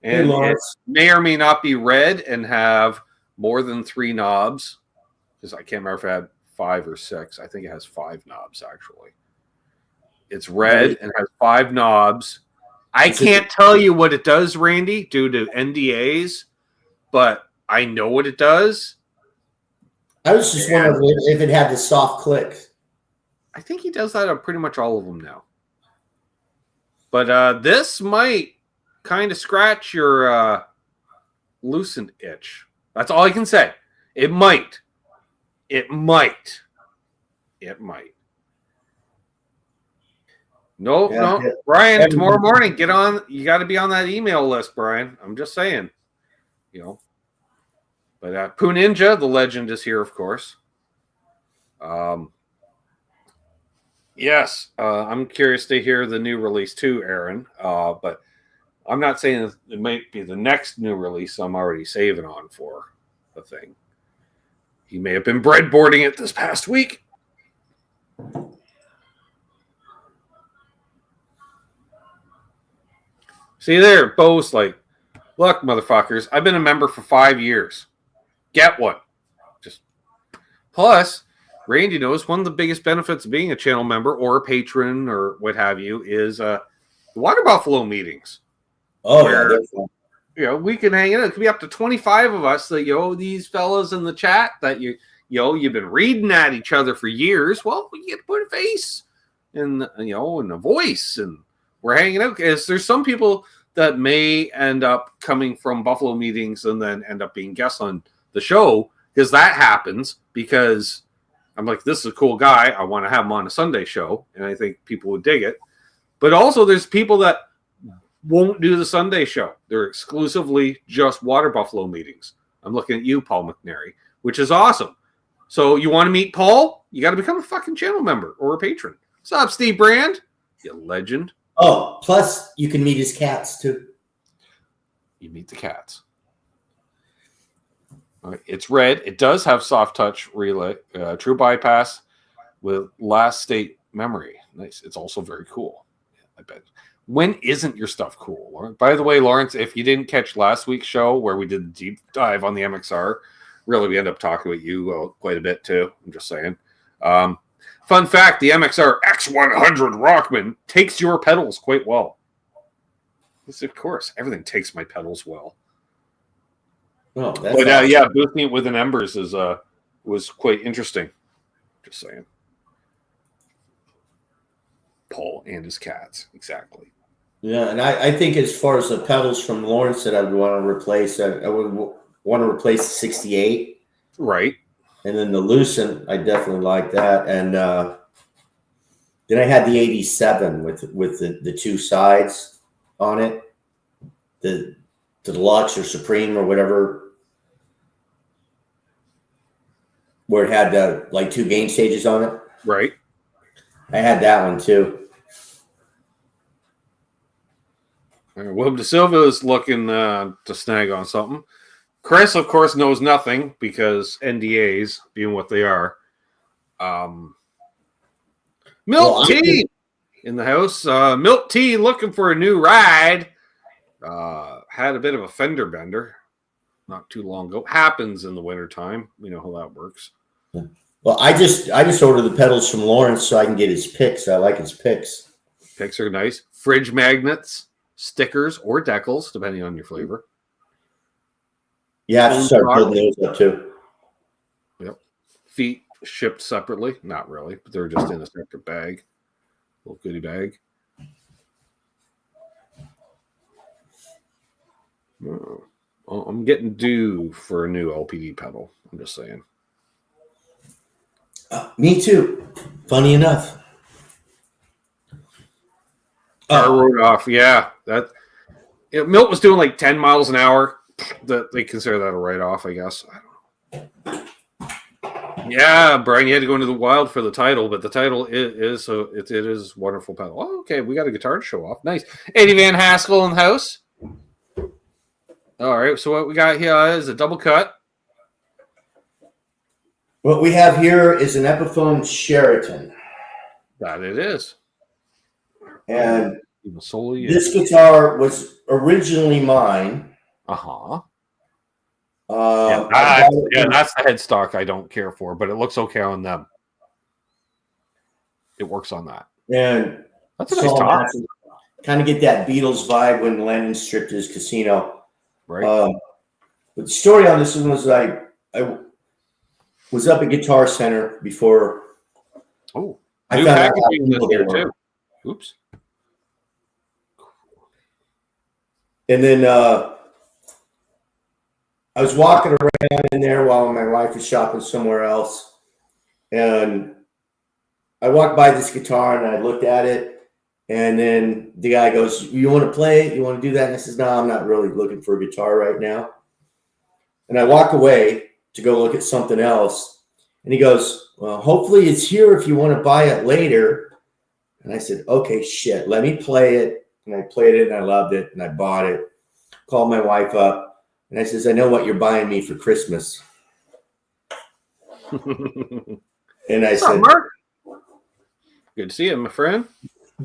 And it may or may not be red and have more than 3 knobs. Because I can't remember if it had 5 or 6. I think it has 5 knobs, actually. It's red and has 5 knobs. I can't tell you what it does, Randy, due to NDAs, but I know what it does. I was just wondering if it had the soft clicks. I think he does that on pretty much all of them now. But this might kind of scratch your loosened itch. That's all I can say. It might. It might. It might. No. Brian, tomorrow morning, get on. You got to be on that email list, Brian. I'm just saying. But Poo Ninja, the legend, is here, of course. Yes, I'm curious to hear the new release too, Aaron. But I'm not saying it might be the next new release I'm already saving on for the thing. He may have been breadboarding it this past week. See there, Bo's like, look, motherfuckers, I've been a member for 5 years. Get one. Just plus, Randy knows one of the biggest benefits of being a channel member or a patron or what have you is the Water Buffalo meetings. Oh, where, we can hang out. It could be up to 25 of us that, these fellas in the chat that you've been reading at each other for years. Well, we get to put a face and, and a voice, and we're hanging out. Because there's some people that may end up coming from Buffalo meetings and then end up being guests on the show, because that happens, because I'm like, this is a cool guy. I want to have him on a Sunday show, and I think people would dig it. But also there's people that won't do the Sunday show. They're exclusively just Water Buffalo meetings. I'm looking at you, Paul McNary, which is awesome. So you want to meet Paul? You got to become a fucking channel member or a patron. What's up, Steve Brand? You legend. Oh, plus you can meet his cats too. You meet the cats. All right, it's red. It does have soft touch relay, true bypass with last state memory. Nice. It's also very cool. I bet. When isn't your stuff cool, Lawrence? By the way, Lawrence, if you didn't catch last week's show where we did the deep dive on the MXR, really we end up talking with you quite a bit too. I'm just saying. Fun fact, the MXR X100 Rockman takes your pedals quite well. Yes, of course, everything takes my pedals well. Oh, that's but awesome. Yeah, boosting it with an Embers was quite interesting. Just saying. Paul and his cats, exactly. Yeah, and I think as far as the pedals from Lawrence that I would want to replace, I would want to replace the 68. Right. And then the Lucent, I definitely like that. And then I had the 87 with the two sides on it, the Deluxe or Supreme or whatever, where it had like two gain stages on it. Right. I had that one too. William De Silva is looking to snag on something. Chris, of course, knows nothing because NDAs being what they are. Milk Tea in the house. Milk Tea looking for a new ride. Had a bit of a fender bender not too long ago. Happens in the wintertime. We know how that works. Well, I just ordered the pedals from Lawrence so I can get his picks. I like his picks. Picks are nice. Fridge magnets, stickers, or decals, depending on your flavor. You have to start building those up too. Yep. Feet shipped separately. Not really, but they're just in a separate bag. Little goodie bag. Oh, I'm getting due for a new LPD pedal. I'm just saying. Me too. Funny enough. Car rode off. Yeah, Milt was doing like 10 miles an hour. That they consider that a write-off, I guess. I don't know. Yeah, Brian, you had to go into the wild for the title, but the title is it is wonderful pedal. Oh, okay, we got a guitar to show off. Nice. Eddie Van Haskell in the house. All right, so what we got here is a double cut. What we have here is an Epiphone Sheraton. That it is. And this guitar was originally mine. Uh-huh. That's the headstock I don't care for, but it looks okay on them. It works on that. And that's a nice top. Kind of get that Beatles vibe when Lennon stripped his Casino. Right. But the story on this one was I was up at Guitar Center before. Oh, I found out how here too. Oops. And then I was walking around in there while my wife was shopping somewhere else. And I walked by this guitar and I looked at it. And then the guy goes, "You want to play it? You want to do that?" And I says, "No, I'm not really looking for a guitar right now." And I walk away to go look at something else. And he goes, "Well, hopefully it's here if you want to buy it later." And I said, "Okay, shit, let me play it." And I played it and I loved it and I bought it. Called my wife up and I says, "I know what you're buying me for Christmas." And I said, Mark? Good to see you, my friend.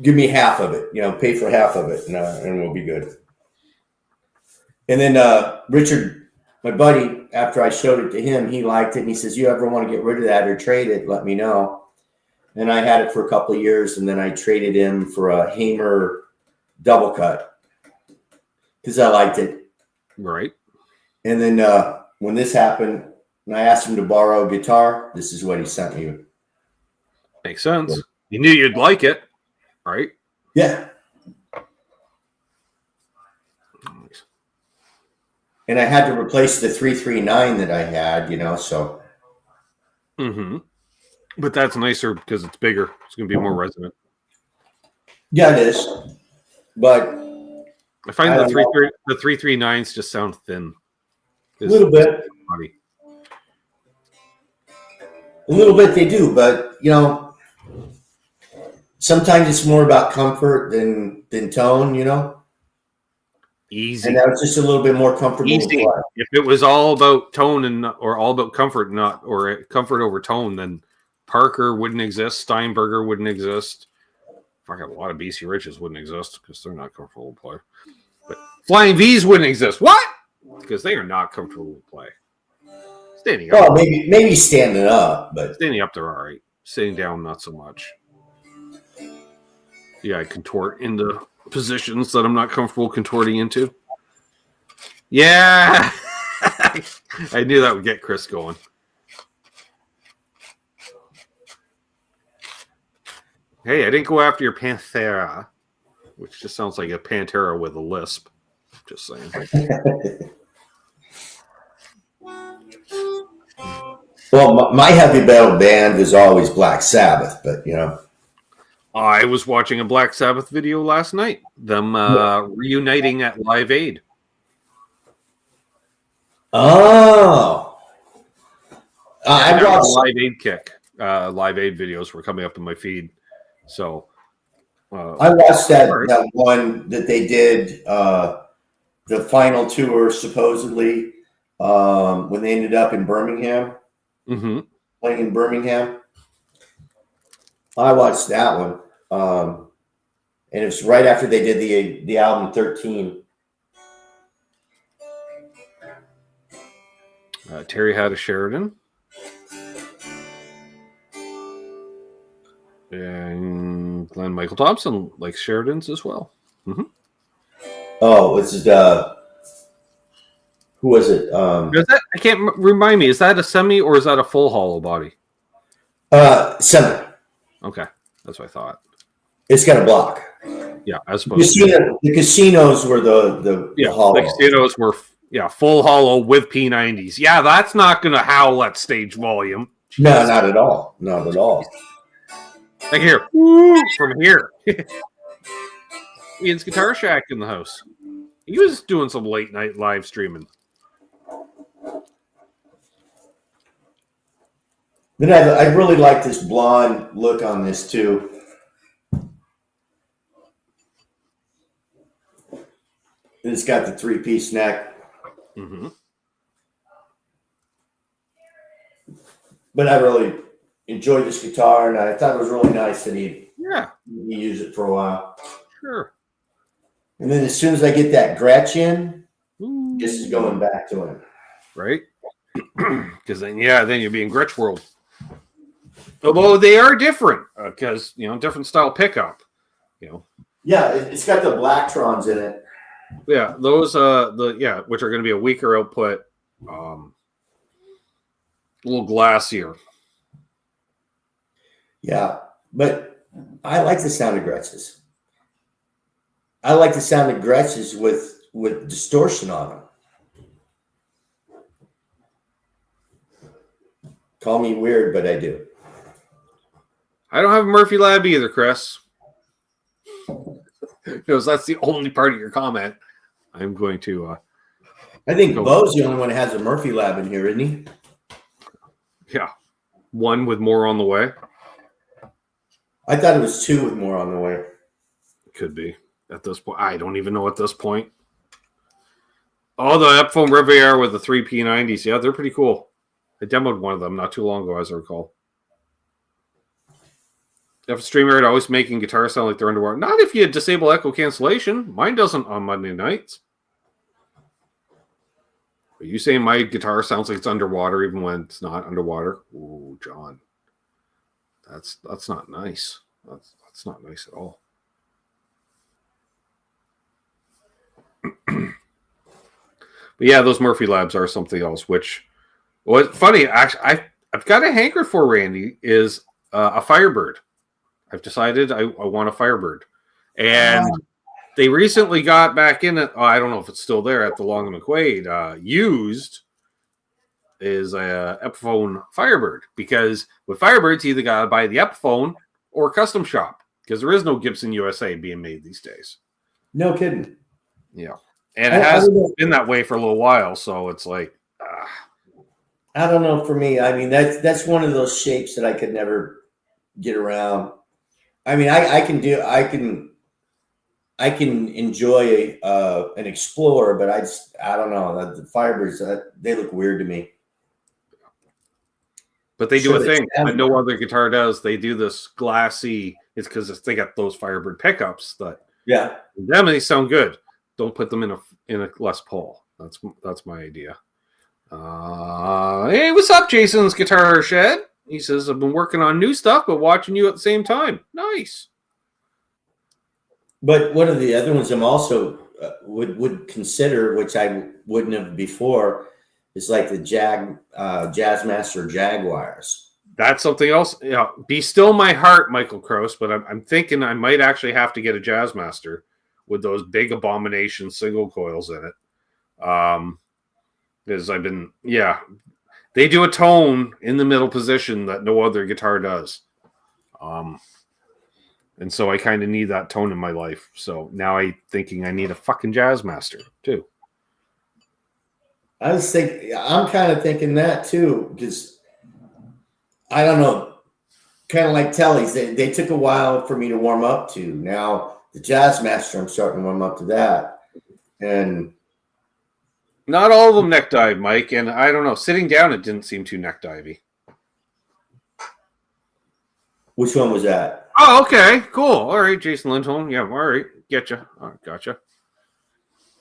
"Give me half of it, pay for half of it and we'll be good." And then Richard, my buddy, after I showed it to him, he liked it. And he says, "You ever want to get rid of that or trade it, let me know." And I had it for a couple of years. And then I traded him for a Hamer double cut because I liked it. Right. And then when this happened and I asked him to borrow a guitar, this is what he sent me. Makes sense. You knew you'd like it, right? Yeah. Nice. And I had to replace the 339 that I had, so. Mm-hmm. But that's nicer because it's bigger. It's going to be more resonant. Yeah, it is. But I find the 339s just sound thin. A little bit. A little bit they do, but sometimes it's more about comfort than tone, Easy. And that was just a little bit more comfortable. Easy. If it was all about tone or all about comfort, or comfort over tone, then Parker wouldn't exist. Steinberger wouldn't exist. Fucking a lot of BC Riches wouldn't exist because they're not comfortable to play. But Flying V's wouldn't exist. What? Because they are not comfortable to play. Standing up. Well, maybe standing up, but standing up they're all right. Sitting down, not so much. Yeah, I contort into positions that I'm not comfortable contorting into. Yeah. I knew that would get Chris going. Hey, I didn't go after your Panthera. which just sounds like a Pantera with a lisp. Just saying. Well, my heavy metal band is always Black Sabbath, but you know. I was watching a Black Sabbath video last night. Them reuniting at Live Aid. Oh, I got watched a Live Aid kick. Live Aid videos were coming up in my feed, so I watched that one that they did the final tour supposedly when they ended up in Birmingham, playing in Birmingham. I watched that one, and it was right after they did the album 13. Terry had a Sheridan. And Glenn Michael Thompson likes Sheridans as well. Oh, this is who was it? Is that, I can't remind me. Is that a semi or is that a full hollow body? Semi. Okay, that's what I thought. It's got a block. Yeah, I suppose. The casinos were the hollow. The casinos were full hollow with P90s. Yeah, that's not going to howl at stage volume. Jeez. No, not at all. Not at all. Like here, from here. Ian's Guitar Shack in the house. He was doing some late night live streaming. Then I really like this blonde look on this too. And it's got the 3-piece neck. But I really enjoyed this guitar, and I thought it was really nice that he used it for a while. Sure. And then as soon as I get that Gretchen, this is going back to him. Right? Because then you'll be in Gretsch world. Although they are different, because different style pickup. Yeah, it's got the Blacktron's in it. Yeah, those which are going to be a weaker output, a little glassier. Yeah, but I like the sound of Gretsch's. I like the sound of Gretsch's with distortion on them. Call me weird, but I do. I don't have a Murphy Lab either, Chris. Because that's the only part of your comment. I'm going to. I think Bo's the only one that has a Murphy Lab in here, isn't he? Yeah, one with more on the way. I thought it was 2 with more on the way. Could be at this point. I don't even know at this point. Oh, the Epiphone Riviera with the 3 P90s. Yeah, they're pretty cool. I demoed one of them not too long ago, as I recall. If a streamer had always making guitars sound like they're underwater. Not if you disable echo cancellation. Mine doesn't on Monday nights. Are you saying my guitar sounds like it's underwater even when it's not underwater? Ooh, John. That's not nice. That's not nice at all. But yeah, those Murphy Labs are something else, which what's funny, actually, I've got a hanker for, Randy, is a Firebird. I've decided I want a Firebird. And they recently got back in it. Oh, I don't know if it's still there at the Long and McQuaid. Used is a Epiphone Firebird, because with Firebirds, you either got to buy the Epiphone or custom shop, because there is no Gibson USA being made these days. No kidding. Yeah. And it has been that way for a little while, so it's like... I don't know, for me. I mean, that's one of those shapes that I could never get around. I mean, I can enjoy an Explorer, but I don't know. The Firebirds, they look weird to me. But they do a thing that no other guitar does. They do this glassy. It's because they got those Firebird pickups that them, they sound good. Don't put them in a Les Paul. That's my idea. Hey, what's up, Jason's Guitar Shed? He says, I've been working on new stuff, but watching you at the same time. Nice. But one of the other ones I'm also would consider, which I wouldn't have before, is like the Jazzmaster Jaguars. That's something else. Be still my heart, Michael Kroos, but I'm thinking I might actually have to get a Jazzmaster with those big abomination single coils in it. Because they do a tone in the middle position that no other guitar does. And so I kind of need that tone in my life. So now I'm thinking I need a fucking Jazzmaster too. I'm kind of thinking that too, because I don't know, kind of like Telly's, they took a while for me to warm up to. Now the Jazzmaster, I'm starting to warm up to that. And not all of them neck dive, Mike. And I don't know, sitting down, it didn't seem too neck divey. Which one was that? Oh, okay, cool. All right, Jason Lindholm. Yeah, all right, getcha. All right, gotcha.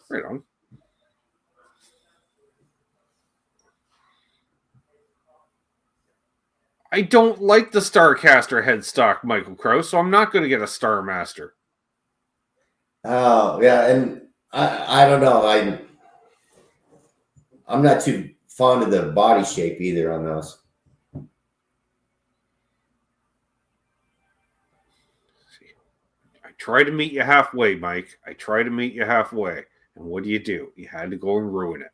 Right on. I don't like the Starcaster headstock, Michael Kroos, so I'm not going to get a Starmaster. Oh, yeah, and I don't know. I'm not too fond of the body shape either on those. I try to meet you halfway, Mike. I try to meet you halfway. And what do? You had to go and ruin it.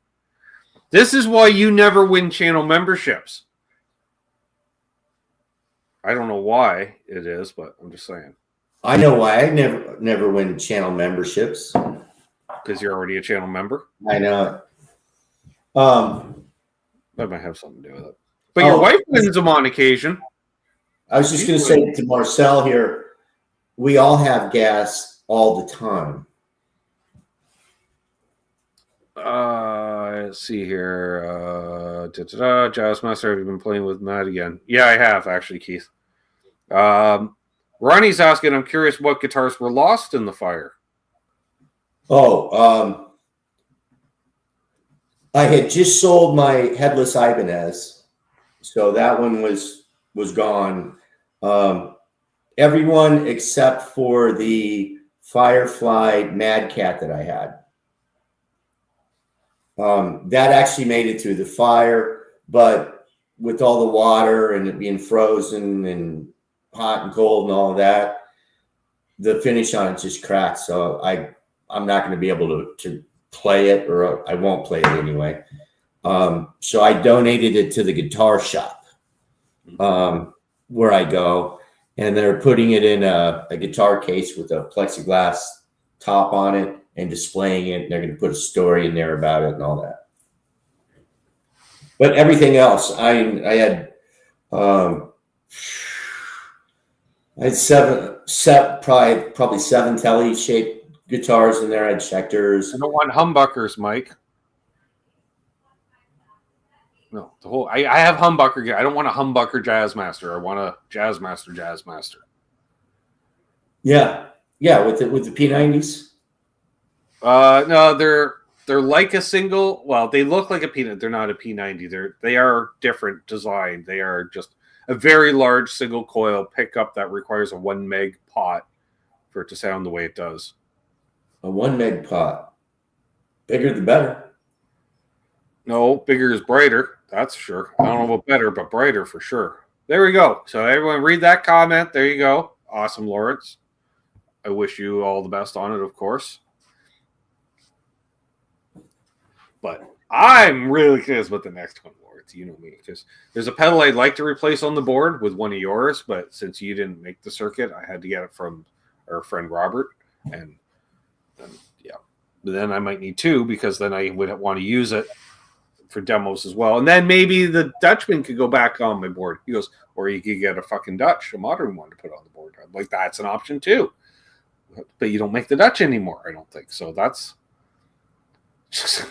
This is why you never win channel memberships. I don't know why it is, but I'm just saying. I know why I never win channel memberships. Because you're already a channel member? I know it. That might have something to do with it. But your wife wins them on occasion. I was just going to say to Marcel here, we all have gas all the time. Let's see here. Jazzmaster, have you been playing with Matt again? Yeah, I have, actually, Keith. Ronnie's asking, I'm curious what guitars were lost in the fire. I had just sold my headless Ibanez, so that one was gone. Everyone except for the Firefly Mad Cat that I had. That actually made it through the fire, but with all the water and it being frozen and hot and cold and all of that, the finish on it just cracked. So I'm not going to be able to play it, or I won't play it anyway. So I donated it to the guitar shop where I go, and they're putting it in a guitar case with a plexiglass top on it and displaying it. And they're going to put a story in there about it and all that. But everything else, I had probably seven Telly shaped guitars in there. I had Schecters. I don't want humbuckers, Mike. No, I have humbucker. I don't want a humbucker Jazzmaster. I want a Jazzmaster. Yeah, with the P90s. No, they're like a single. Well, they look like a P90. They're not a P90. They are different design. They are just a very large single coil pickup that requires a 1 meg pot for it to sound the way it does. A 1 meg pot. Bigger the better. No, bigger is brighter. That's for sure. I don't know about better, but brighter for sure. There we go. So everyone read that comment. There you go. Awesome, Lawrence. I wish you all the best on it, of course. But I'm really curious about the next one, Lawrence. You know me. Because there's a pedal I'd like to replace on the board with one of yours, but since you didn't make the circuit, I had to get it from our friend Robert. And yeah. But then I might need two, because then I would want to use it for demos as well. And then maybe the Dutchman could go back on my board. He goes, or you could get a fucking Dutch, a modern one to put on the board. I'm like, that's an option too. But you don't make the Dutch anymore, I don't think. So that's just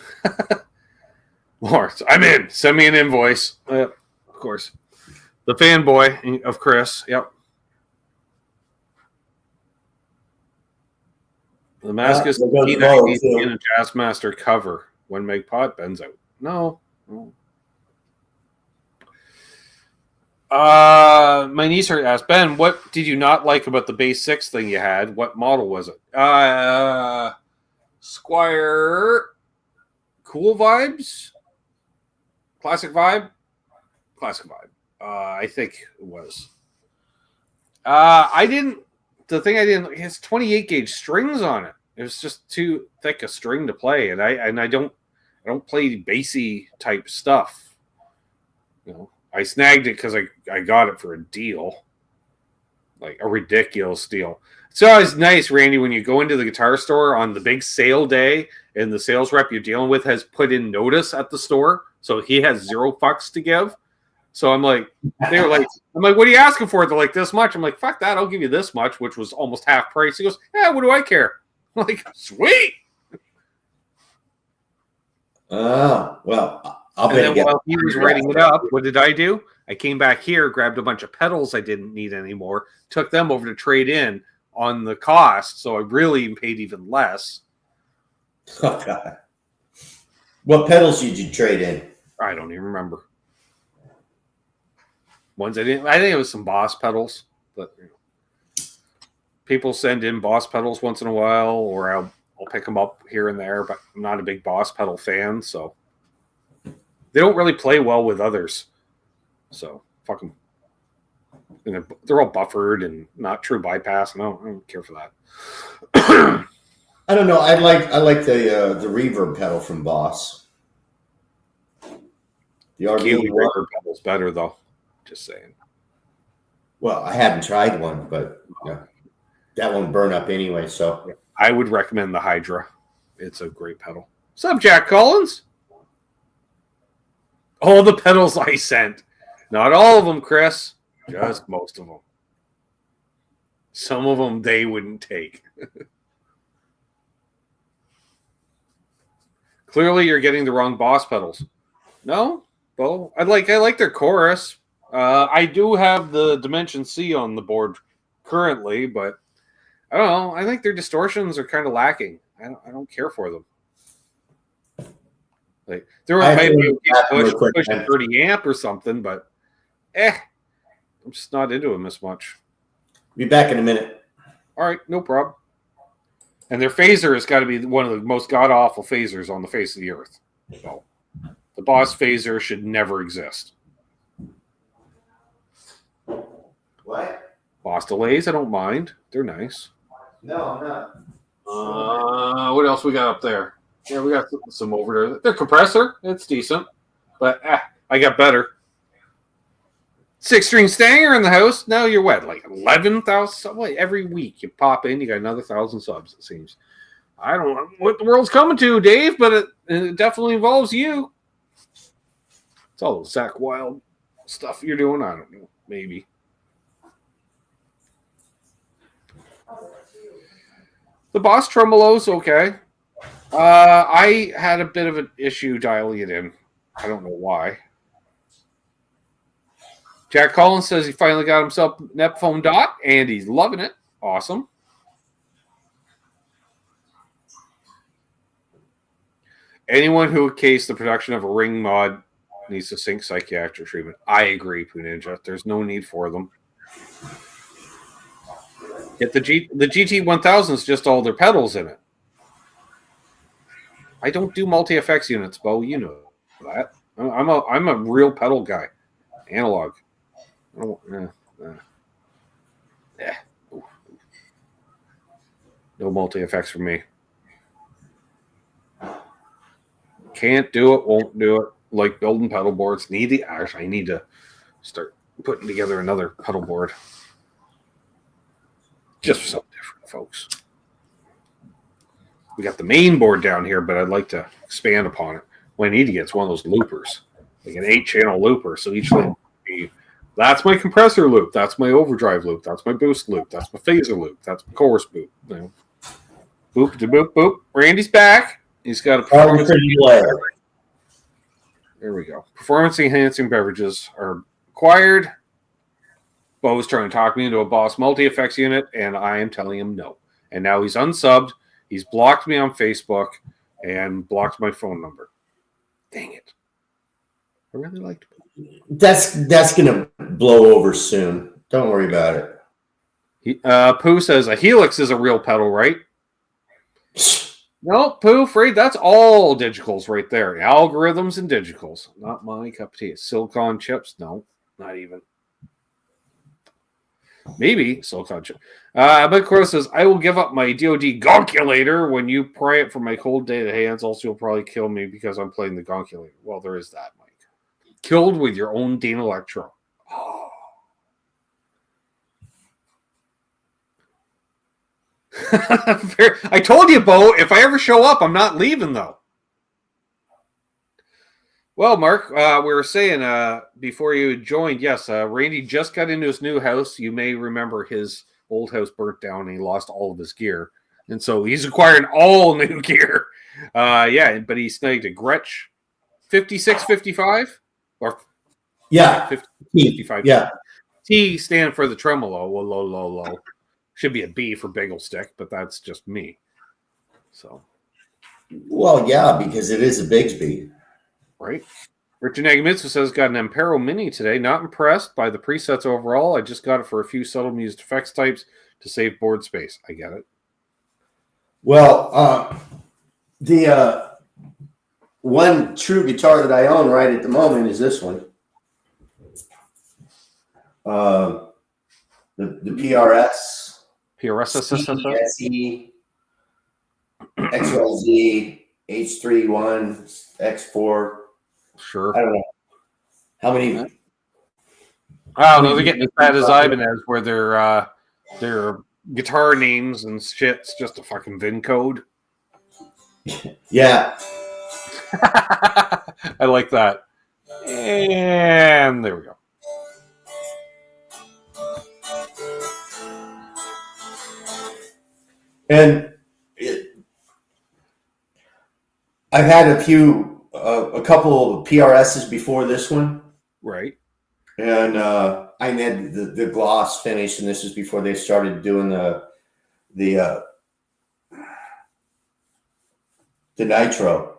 Lawrence, I'm in. Send me an invoice. Of course. The fanboy of Chris. Yep. The mask is in a Jazzmaster cover. 1 meg pot bends out. No. My niece asked, Ben, what did you not like about the Bass 6 thing you had? What model was it? Squire Cool Vibes? Classic Vibe? Classic Vibe. I think it was. I didn't. The thing I didn't. It has 28 gauge strings on it. It was just too thick a string to play, and I don't play bassy type stuff. You know, I snagged it because I got it for a deal, like a ridiculous deal. It's always nice, Randy, when you go into the guitar store on the big sale day, and the sales rep you're dealing with has put in notice at the store, so he has 0 fucks to give. So I'm like, they were like, I'm like, what are you asking for? They're like, this much. I'm like, fuck that, I'll give you this much, which was almost half price. He goes, yeah, what do I care? I'm like, sweet. Well, I'll And bet then while he was writing it up, what did I do? I came back here, grabbed a bunch of pedals I didn't need anymore, took them over to trade in on the cost, so I really paid even less. Oh, God. What pedals did you trade in? I don't even remember. Ones I didn't. I think it was some Boss pedals, but you know, people send in Boss pedals once in a while, or I'll pick them up here and there. But I'm not a big Boss pedal fan, so they don't really play well with others. So fuck them. And they're all buffered and not true bypass. No, I don't care for that. I don't know. I like the reverb pedal from Boss. The RV reverb pedal's better though. Just saying. Well, I haven't tried one, but that won't burn up anyway. So I would recommend the Hydra. It's a great pedal. What's up, Jack Collins? All the pedals I sent. Not all of them, Chris. Just most of them. Some of them they wouldn't take. Clearly, you're getting the wrong Boss pedals. No, well, I like their chorus. I do have the Dimension C on the board currently, but I don't know. I think their distortions are kind of lacking. I don't care for them. Like there might be a push 30 amp or something, but I'm just not into them as much. Be back in a minute. All right, no problem. And their phaser has got to be one of the most god-awful phasers on the face of the earth. So, the Boss phaser should never exist. What? Boss delays, I don't mind. They're nice. No, I'm not. What else we got up there? Yeah, we got some over there. Their compressor, it's decent. But I got better. 6-string Stanger in the house. Now you're what, like 11,000? Every week you pop in, you got another 1,000 subs, it seems. I don't know what the world's coming to, Dave, but it definitely involves you. It's all the Zach Wild stuff you're doing. I don't know. Maybe. The Boss tremolo's okay. I had a bit of an issue dialing it in. I don't know why. Jack Collins says he finally got himself an Epiphone Dot, and he's loving it. Awesome. Anyone who cased the production of a ring mod needs to sink psychiatric treatment. I agree, Poo Ninja. There's no need for them. Yet the GT1000 is just all their pedals in it. I don't do multi-effects units, Bo. You know that. I'm a real pedal guy. Analog. No multi-effects for me. Can't do it, won't do it. Like building pedal boards. I need to start putting together another pedal board. Just for something different, folks. We got the main board down here, but I'd like to expand upon it. What I need to get is one of those loopers. Like an 8-channel looper. So each loop be, that's my compressor loop. That's my overdrive loop. That's my boost loop. That's my phaser loop. That's my chorus boop. You know. Boop to boop boop. Randy's back. He's got a performance. There we go. Performance enhancing beverages are required. Bo's trying to talk me into a Boss multi-effects unit, and I am telling him no. And now he's unsubbed. He's blocked me on Facebook and blocked my phone number. Dang it. I really liked it. That's gonna blow over soon. Don't worry about it. Pooh says a Helix is a real pedal, right? No, Pooh, afraid that's all digitals right there. Algorithms and digitals. Not my cup of tea. Silicon chips, no. Not even. Maybe Soul Country. But Crow says, I will give up my DoD gonkulator when you pry it from my cold dead hands. Also, you'll probably kill me because I'm playing the gonkulator. Well, there is that, Mike. Killed with your own Dane Electro. Oh. I told you, Bo, if I ever show up, I'm not leaving, though. Well, Mark, we were saying before you joined, yes, Randy just got into his new house. You may remember his old house burnt down and he lost all of his gear. And so he's acquiring all new gear. Yeah, but he snagged a Gretsch 5655 or yeah, 55. Yeah. T stand for the tremolo. Well, low. Should be a B for bagel stick, but that's just me. So. Well, yeah, because it is a Bigsby. Right. Richard Nagamitsu says, got an Ampero Mini today. Not impressed by the presets overall. I just got it for a few seldom used effects types to save board space. I get it. Well, the one true guitar that I own right at the moment is this one. The PRS. PRS. XYZ, H31, X4. Sure. I don't know. How many? I don't know. They're getting as bad as Ibanez, where their guitar names and shit's just a fucking VIN code. Yeah. I like that. And there we go. And I've had a couple of PRSs before this one. Right. And I had the gloss finish, and this is before they started doing the nitro.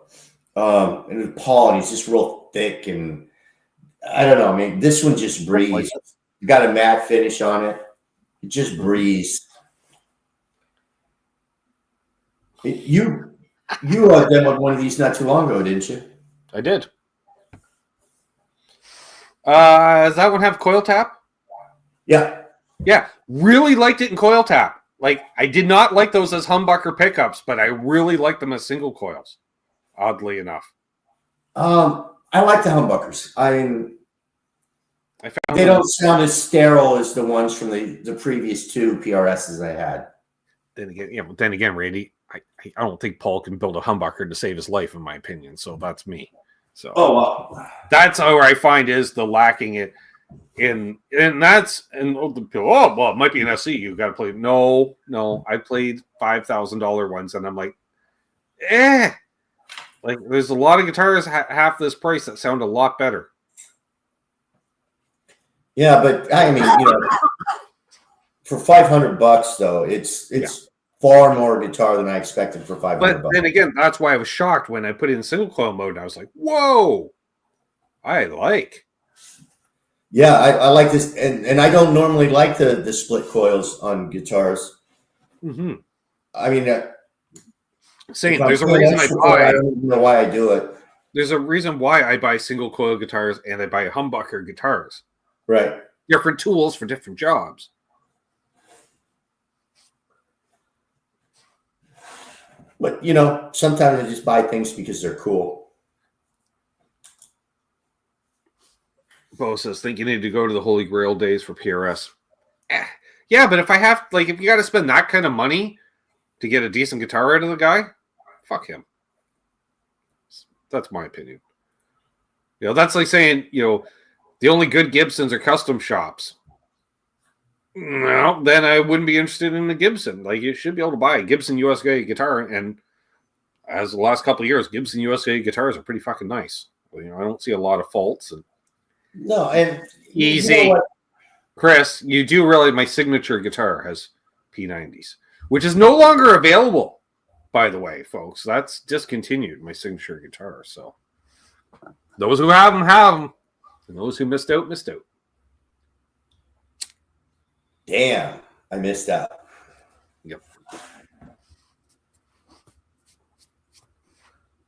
And it was Paul, and he's just real thick, and I don't know. I mean, this one just breezed. Got a matte finish on it. It just breezed. You demoed one of these not too long ago, didn't you? I did. Does that one have coil tap? Yeah. Yeah. Really liked it in coil tap. Like, I did not like those as humbucker pickups, but I really liked them as single coils, oddly enough. I like the humbuckers. They them, don't sound as sterile as the ones from the previous two PRSs I had. Then again, Randy, I don't think Paul can build a humbucker to save his life, in my opinion. So that's me. So that's where I find is the lacking it in, and that's and well, it might be an SC. You got to play. No, I played $5,000 ones, and I'm like, like there's a lot of guitars half this price that sound a lot better. Yeah, but I mean, for $500 though, it's far more guitar than I expected for $500. But then again, that's why I was shocked when I put it in single coil mode. And I was like, "Whoa, I like." Yeah, I like this, and I don't normally like the split coils on guitars. Mm-hmm. I mean, same. There's a reason I buy. I don't even know why I do it. There's a reason why I buy single coil guitars and I buy humbucker guitars. Right. Different tools for different jobs. But, sometimes I just buy things because they're cool. Bo says, think you need to go to the Holy Grail days for PRS. Yeah, but if if you got to spend that kind of money to get a decent guitar out of the guy, fuck him. That's my opinion. That's like saying, the only good Gibsons are custom shops. No, then I wouldn't be interested in the Gibson. Like, you should be able to buy a Gibson USA guitar, and as the last couple of years, Gibson USA guitars are pretty fucking nice. I don't see a lot of faults. No, and easy. Chris, you do realize my signature guitar has P90s, which is no longer available, by the way, folks. That's discontinued, my signature guitar. So those who have them, and those who missed out. Damn, I missed out. Yep.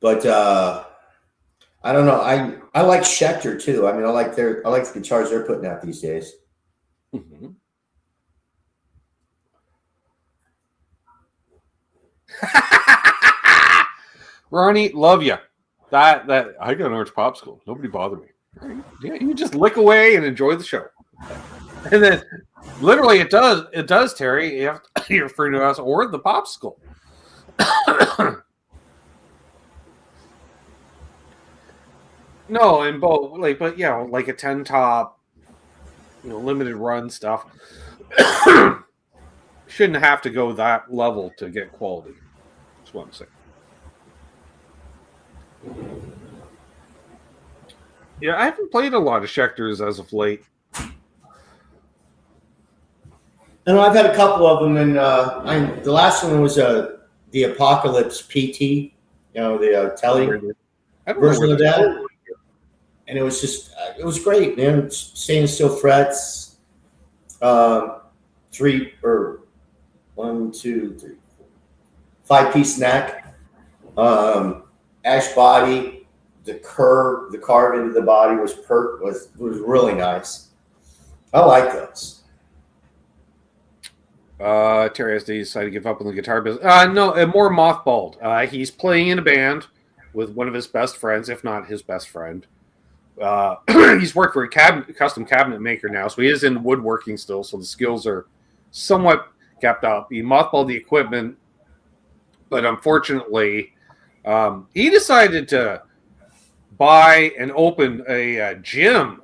But I don't know. I like Schecter too. I mean, I like the guitars they're putting out these days. Mm-hmm. Ronnie, love you. That I got an orange popsicle. Nobody bother me. Yeah, you just lick away and enjoy the show. And then, literally, it does, Terry. You have to, you're free to us or the popsicle. No, and both but like a 10 top, limited run stuff. Shouldn't have to go that level to get quality. That's what I'm saying. Yeah, I haven't played a lot of Schecters as of late. And I've had a couple of them, and the last one was the Apocalypse PT, the Telly version of that, and it was just it was great, man. Stainless steel frets, 5-piece neck, ash body. The carve into the body was really nice. I like those. Terry has decided to give up on the guitar business. No, more mothballed. He's playing in a band with one of his best friends, if not his best friend. He's worked for a custom cabinet maker now, so he is in woodworking still, so the skills are somewhat kept up. He mothballed the equipment, but unfortunately, he decided to buy and open a gym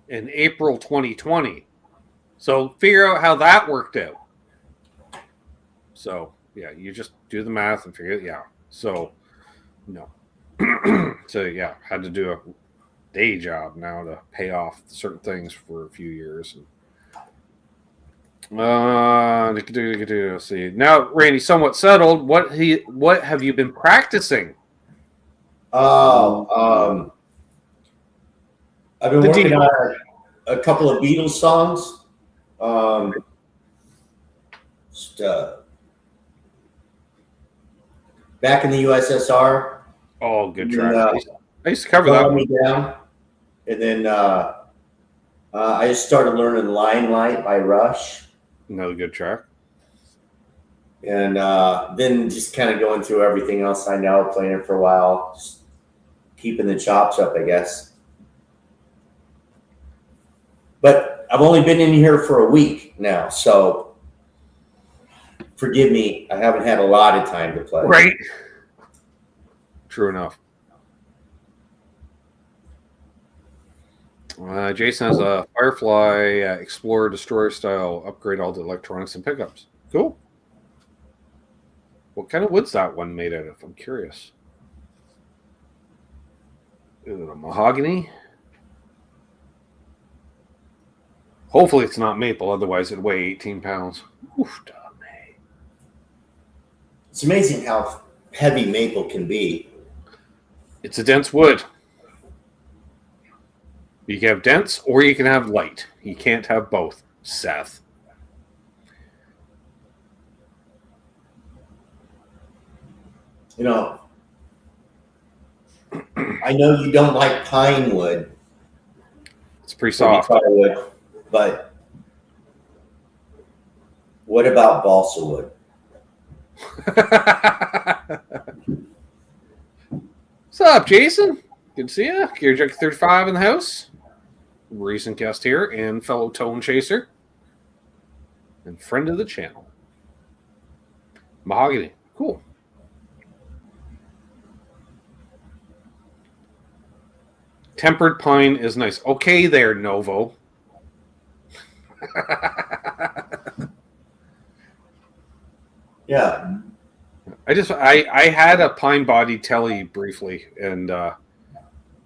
in April 2020. So figure out how that worked out. So, yeah, you just do the math and figure it. Yeah. So, no. So, yeah, had to do a day job now to pay off certain things for a few years. Let's see. Now, Randy, somewhat settled. What have you been practicing? Oh, I've been working on a couple of Beatles songs. Back in the USSR. Oh, good track. I used to cover that one. Down. And then I just started learning Limelight by Rush. Another good track. And then just kind of going through everything else I know, playing it for a while, just keeping the chops up, I guess. But I've only been in here for a week now, so forgive me. I haven't had a lot of time to play. Right. True enough. Jason has a Firefly Explorer Destroyer style upgrade all the electronics and pickups. Cool. What kind of wood's that one made out of? I'm curious. Is it a mahogany? Hopefully it's not maple, otherwise it'd weigh 18 pounds. Oof, it's amazing how heavy maple can be. It's a dense wood. You can have dense or you can have light. You can't have both, Seth. I know you don't like pine wood. It's pretty soft. Wood, but what about balsa wood? What's up, Jason? Good to see you. Gear Junkie 35 in the house. Recent guest here and fellow tone chaser. And friend of the channel. Mahogany. Cool. Tempered pine is nice. Okay there, Novo. Yeah. I had a pine body telly briefly, and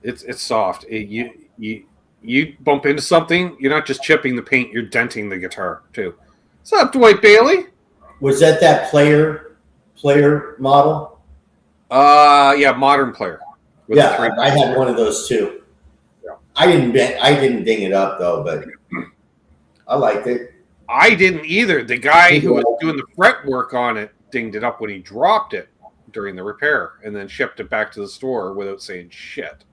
it's soft. You bump into something, you're not just chipping the paint, you're denting the guitar too. What's up, Dwight Bailey? Was that player model? Yeah, modern player. Yeah, I had one of those too. Yeah. I didn't ding it up though, but I liked it. I didn't either. The guy who was doing the fret work on it dinged it up when he dropped it during the repair and then shipped it back to the store without saying shit.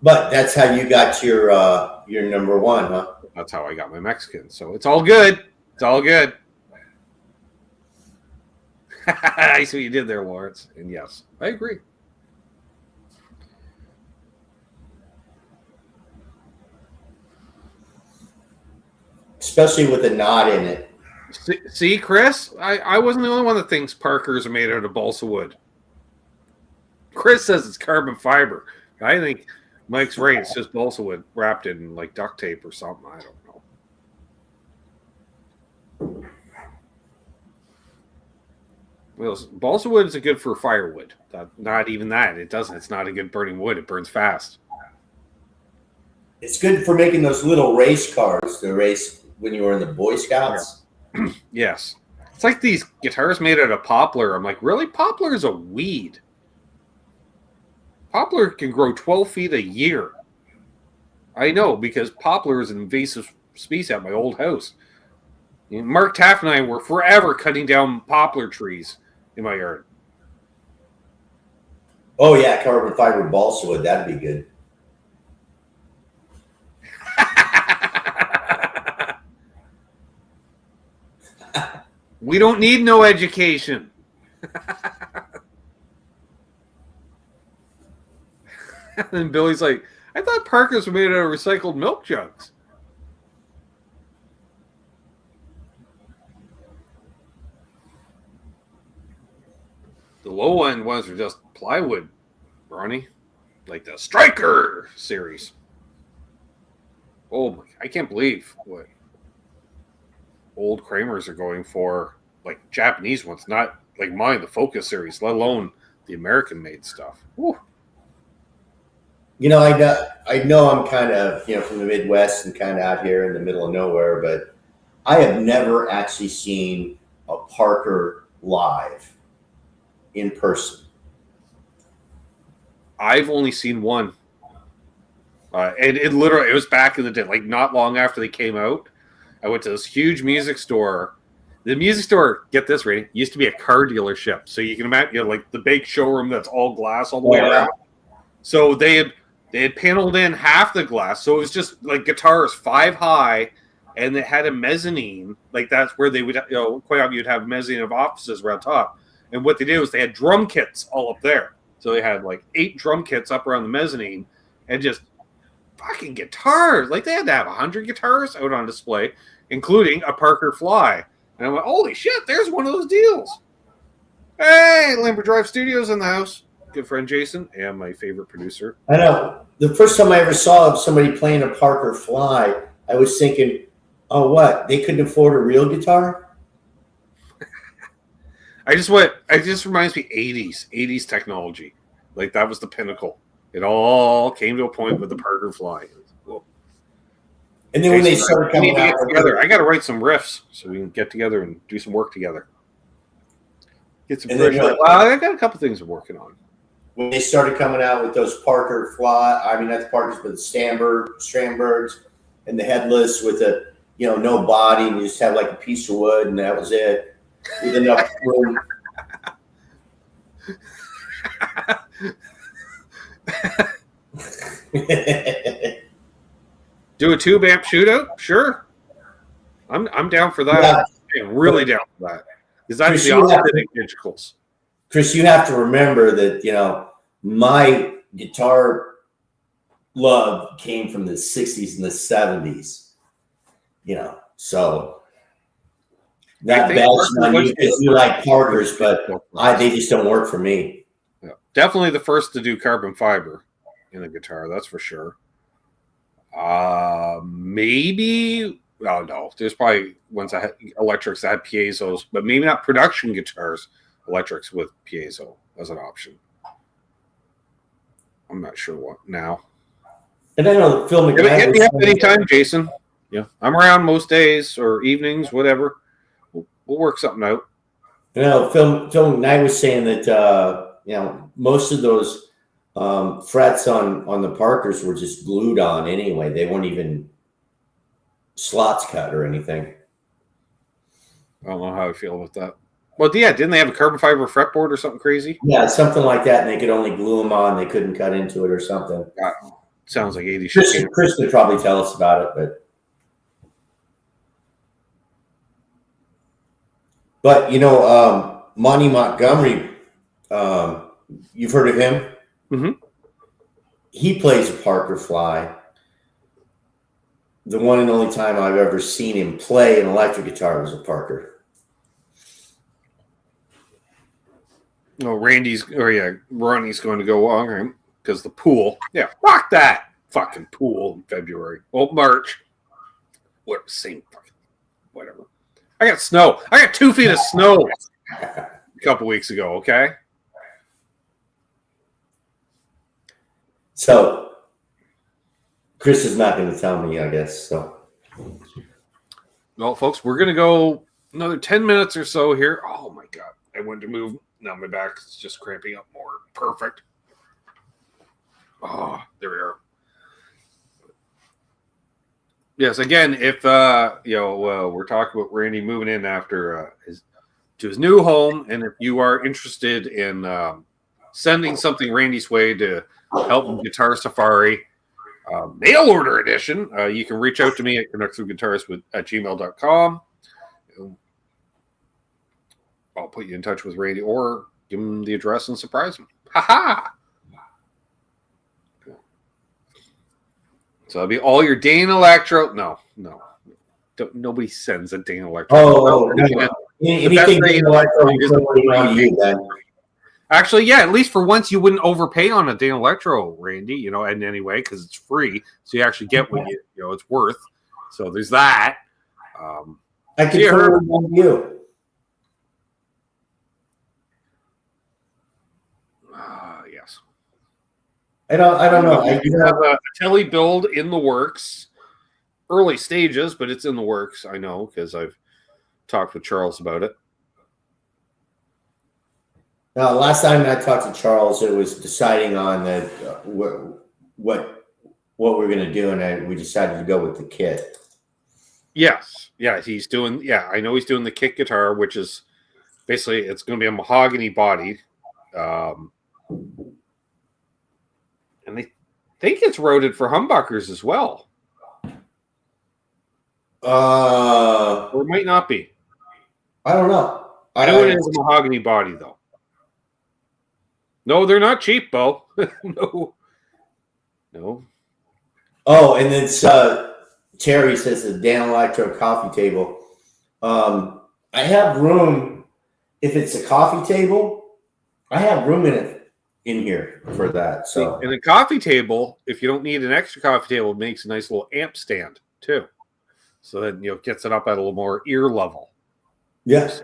But that's how you got your number one, huh? That's how I got my Mexican. So it's all good. It's all good. I see what you did there, Lawrence. And yes, I agree. Especially with a knot in it. See, Chris, I wasn't the only one that thinks Parkers are made out of balsa wood. Chris says it's carbon fiber. I think Mike's right. It's just balsa wood wrapped in like duct tape or something. I don't know. Well, balsa wood is good for firewood. Not even that. It doesn't. It's not a good burning wood. It burns fast. It's good for making those little race cars. The race when you were in the Boy Scouts. Yeah. Yes. It's like these guitars made out of poplar. I'm like, really? Poplar is a weed. Poplar can grow 12 feet a year. I know, because poplar is an invasive species at my old house. Mark Taft and I were forever cutting down poplar trees in my yard. Oh, yeah, carbon fiber balsa wood. That'd be good. We don't need no education. And Billy's like, I thought Parkers were made out of recycled milk jugs. The low end ones are just plywood, Ronnie. Like the Striker series. Oh, my, I can't believe what old Kramers are going for, like Japanese ones, not like mine, the Focus series, let alone the American-made stuff. Whew. You know, I know I'm kind of, from the Midwest and kind of out here in the middle of nowhere, but I have never actually seen a Parker live in person. I've only seen one. It literally, it was back in the day, like not long after they came out. I went to this huge music store. The music store, get this, Randy, used to be a car dealership. So you can imagine, like the big showroom that's all glass all the way around. So they had paneled in half the glass. So it was just like guitars 5 high, and they had a mezzanine. Like that's where they would, quite often you'd have mezzanine of offices around top. And what they did was they had drum kits all up there. So they had like 8 drum kits up around the mezzanine, and just fucking guitars. Like they had to have 100 guitars out on display, including a Parker Fly. And I went, holy shit, there's one of those deals. Hey, Limber Drive Studios in the house. Good friend Jason and my favorite producer. I know. The first time I ever saw somebody playing a Parker Fly, I was thinking, oh, what? They couldn't afford a real guitar? It just reminds me 80s technology. Like that was the pinnacle. It all came to a point with the Parker Fly. Cool. And then when they started coming out together, I got to write some riffs so we can get together and do some work together. Get some fresh. Well, I got a couple things I'm working on. When they started coming out with those Parker Fly, I mean not the Parkers, but the Strandbergs, and the headless with a no body, and you just have like a piece of wood, and that was it, with enough room. Do a tube amp shootout? Sure. I'm down for that. Yeah. I'm really down for that. Because that's the authentic digitals. Chris, you have to remember that, my guitar love came from the 60s and the 70s. So not bad on you because you like Parkers, but they just don't work for me. Yeah. Definitely the first to do carbon fiber in a guitar, that's for sure. Maybe, oh no, there's probably ones that had electrics that had piezos, but maybe not production guitars, electrics with piezo as an option. I'm not sure what now. And I know Phil McKnight. Hit me up anytime, Jason. Yeah, I'm around most days or evenings, whatever. We'll work something out. Phil McKnight was saying that most of those frets on the Parkers were just glued on anyway. They weren't even slots cut or anything. I don't know how I feel about that. Well, yeah, didn't they have a carbon fiber fretboard or something crazy? Yeah, something like that, and they could only glue them on. They couldn't cut into it or something. sounds like 80 Chris could probably tell us about it, but Monty Montgomery, you've heard of him? Mm-hmm. He plays a Parker Fly. The one and only time I've ever seen him play an electric guitar was a Parker. No, Ronnie's going to go on him because the pool. Yeah, fuck that fucking pool in February. Well, March. What same fucking whatever. I got snow. I got 2 feet of snow a couple weeks ago. Okay. So Chris is not going to tell me, I guess. So, well, folks, we're going to go another 10 minutes or so here. Oh my god, I wanted to move. Now my back is just cramping up more. Perfect. Oh, there we are. Yes, again, if we're talking about Randy moving in after his new home, and if you are interested in sending something Randy's way to help Guitar Safari mail order edition, you can reach out to me at connectthroughguitarist@gmail.com. I'll put you in touch with Randy or give him the address and surprise him. Ha-ha! So it'll be all your Dane Electro. No. Nobody sends a Dane Electro. No. Anything Dane Electro on you then. Actually, yeah, at least for once you wouldn't overpay on a Dane Electro, Randy, in any way, because it's free. So you actually get what it's worth. So there's that. I can forward one to you. Yes. I don't know. I do have a tele build in the works. Early stages, but it's in the works. I know because I've talked with Charles about it. Last time I talked to Charles, it was deciding on what we're going to do, and we decided to go with the kit. Yes. Yeah, he's doing. Yeah, I know he's doing the kit guitar, which is basically it's going to be a mahogany body. And they think it's roaded for humbuckers as well. Or it might not be. I don't know. I know it is a mahogany body, though. No, they're not cheap, Bo. No. Oh, and then Terry says the Dan Electro coffee table. I have room. If it's a coffee table, I have room in here for that. So, and the coffee table, if you don't need an extra coffee table, it makes a nice little amp stand too. So then gets it up at a little more ear level. Yes.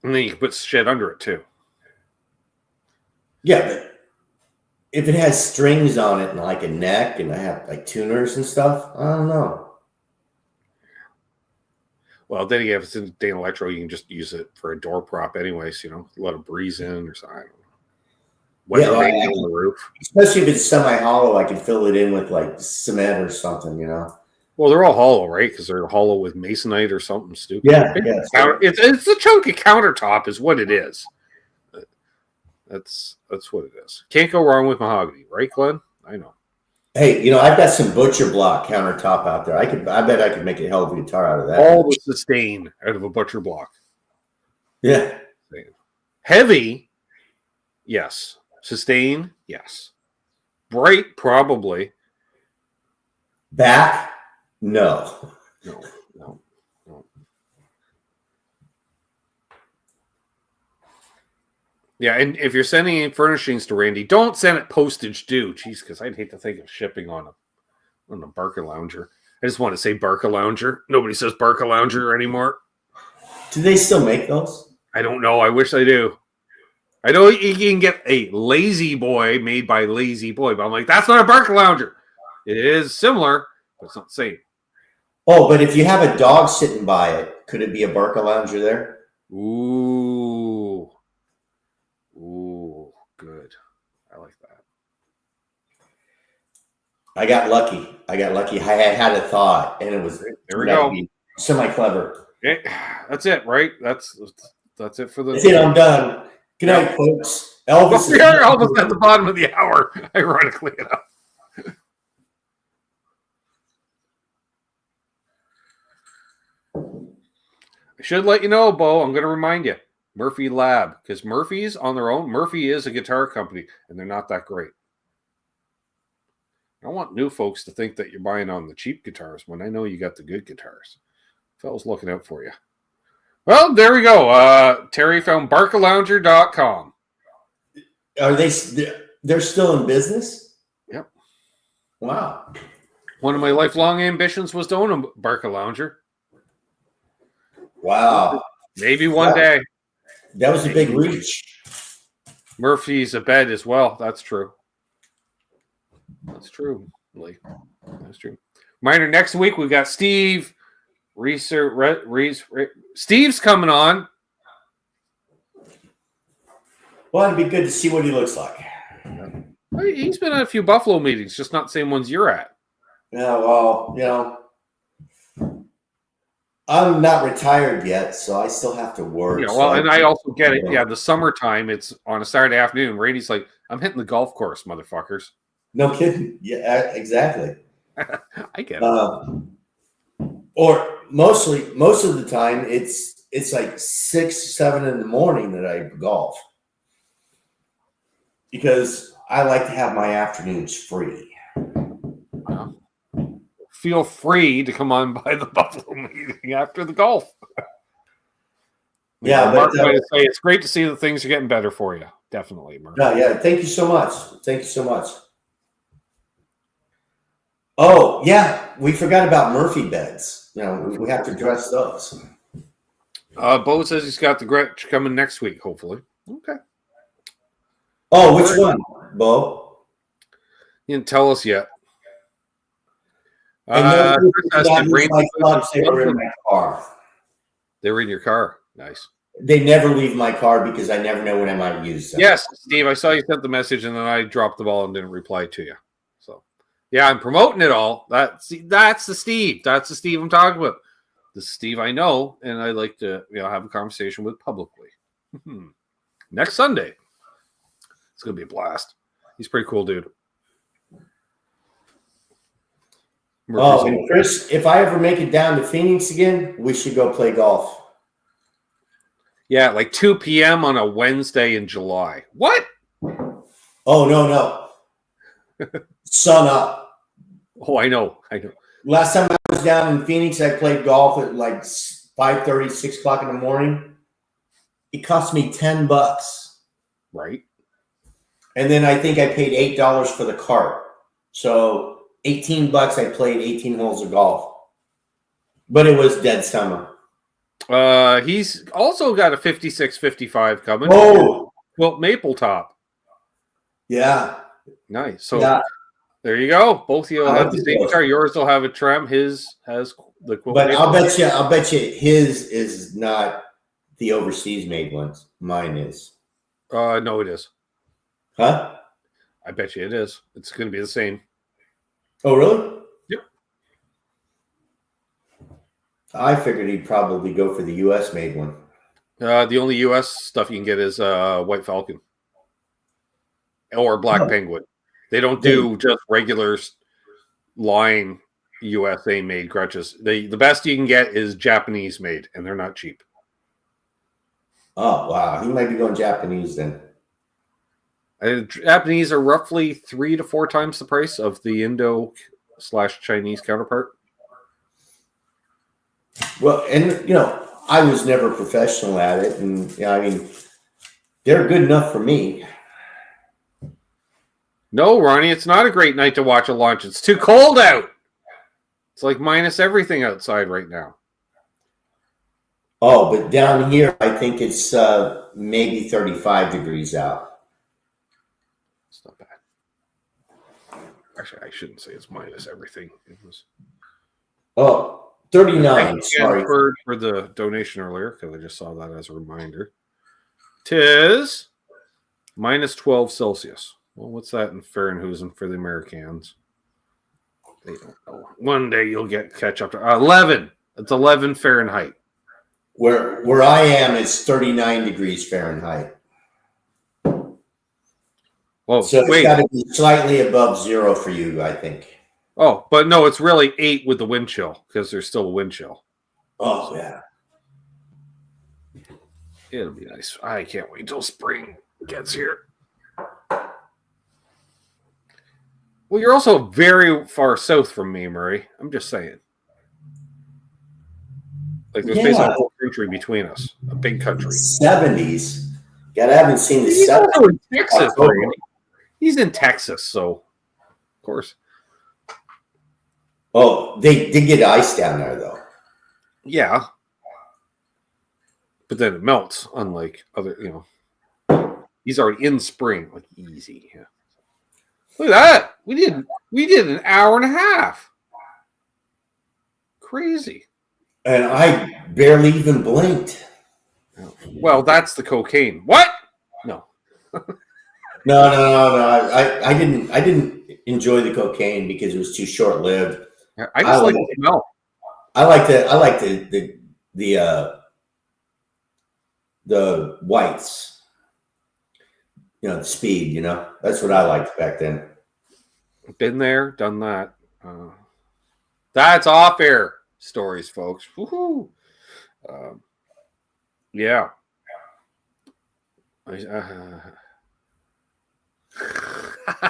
And then you can put shit under it too. Yeah, but if it has strings on it and like a neck, and I have like tuners and stuff, I don't know. Well, then again, if it's in Dane Electro, you can just use it for a door prop anyways, let a breeze in or something. I don't know. Weather on the roof. Especially if it's semi-hollow, I can fill it in with like cement or something, Well, they're all hollow, right? Because they're hollow with masonite or something stupid. Yeah. It's a chunky countertop is what it is. That's what it is. Can't go wrong with mahogany, right, Glenn? I know. Hey, I've got some butcher block countertop out there. I bet I could make a hell of a guitar out of that. All the sustain out of a butcher block. Yeah. Heavy, yes. Sustain, yes. Bright, probably. Back, no. No. Yeah, and if you're sending any furnishings to Randy, don't send it postage due. Jeez, because I'd hate to think of shipping on a Barca Lounger. I just want to say Barca Lounger. Nobody says Barca Lounger anymore. Do they still make those? I don't know. I wish they do. I know you can get a Lazy Boy made by Lazy Boy, but I'm like, that's not a Barca Lounger. It is similar, but it's not the same. Oh, but if you have a dog sitting by it, could it be a Barca Lounger there? Ooh, good. I like that. I got lucky. I had a thought, and it was there. We go. Semi-clever. That's it, right? That's it for the. That's it. I'm done. Good night, folks. Elvis. We are almost at the bottom of the hour, ironically enough. I should let you know, Bo, I'm going to remind you, Murphy Lab, because Murphy's on their own. Murphy is a guitar company, and they're not that great. I don't want new folks to think that you're buying on the cheap guitars when I know you got the good guitars. Fellas looking out for you. Well, there we go. Terry found barcalounger.com. Are they're still in business? Yep. Wow. One of my lifelong ambitions was to own a Barca Lounger. Wow. Maybe one day. That was a big reach. Murphy's a bed as well. That's true. That's true, Lee. That's true. Minor, next week we've got Steve. Steve's coming on. Well, it'd be good to see what he looks like. He's been at a few Buffalo meetings, just not the same ones you're at. Yeah, well, I'm not retired yet, so I still have to work. Yeah, well, and I also get it. Yeah, the summertime, it's on a Saturday afternoon. Randy's like, I'm hitting the golf course, motherfuckers. No kidding. Yeah, exactly. I get it. Or most of the time, it's like 6, 7 in the morning that I golf because I like to have my afternoons free. Feel free to come on by the Buffalo meeting after the golf. Yeah, Mark might say it's great to see that things are getting better for you. Definitely, Mark. Yeah. Thank you so much. Thank you so much. Oh, yeah. We forgot about Murphy beds. We have to address those. Bo says he's got the Gretsch coming next week, hopefully. Okay. Oh, which one, Bo? He didn't tell us yet. They were in my car. They were in your car. Nice. They never leave my car because I never know when I might use them. Yes, Steve, I saw you sent the message and then I dropped the ball and didn't reply to you. So, yeah, I'm promoting it all. That's the Steve. That's the Steve I'm talking about. The Steve I know, and I like to have a conversation with publicly. Next Sunday. It's going to be a blast. He's a pretty cool dude. And Chris, if I ever make it down to Phoenix again, we should go play golf. Yeah, like 2 p.m. on a Wednesday in July. What? Oh, no. Sun up. Oh, I know. Last time I was down in Phoenix, I played golf at like 5:30, 6 o'clock in the morning. It cost me $10. Right. And then I think I paid $8 for the cart. So $18 I played 18 holes of golf. But it was dead summer. He's also got a 56-55 coming. Oh, well, maple top. Yeah. Nice. So there you go. Both of you will have the same guitar. Yours will have a trem. His has the quote. But I'll bet you his is not the overseas made ones. Mine is. No, it is. Huh? I bet you it is. It's going to be the same. Oh, really? Yep. I figured he'd probably go for the U.S. made one. The only U.S. stuff you can get is White Falcon or Black Penguin. They don't do just regular line USA made Gretches. The best you can get is Japanese made, and they're not cheap. Oh, wow. He might be going Japanese then. Japanese are roughly 3 to 4 times the price of the Indo/Chinese counterpart. Well, and I was never professional at it, and they're good enough for me. No, Ronnie, it's not a great night to watch a launch. It's too cold out. It's like minus everything outside right now. Oh, but down here, I think it's maybe 35 degrees out. It's not bad. Actually, I shouldn't say it's minus everything. It was. 39. Sorry for the donation earlier because I just saw that as a reminder. Tis minus 12 Celsius. Well, what's that in Fahrenheit for the Americans? They don't know. One day you'll catch up to 11. It's 11 Fahrenheit. Where I am, it's 39 degrees Fahrenheit. Well, So it's wait. got to be slightly above 0 for you, I think. Oh, but no, it's really 8 with the wind chill because there's still a wind chill. Oh, yeah. It'll be nice. I can't wait till spring gets here. Well, you're also very far south from me, Murray. I'm just saying. Like, there's basically a whole country between us. A big country. 70s. God, I haven't seen the He's 70s. also in Texas, Randy. He's in Texas, so of course. Oh, they did get ice down there, though. Yeah. But then it melts, unlike other, He's already in spring, like easy. Yeah. Look at that. We did an hour and a half. Crazy. And I barely even blinked. Well, that's the cocaine. What? No. No. I didn't enjoy the cocaine because it was too short lived. I just like the smell. I like the whites. The speed. That's what I liked back then. Been there, done that. That's off-air stories, folks. Woohoo! Yeah. I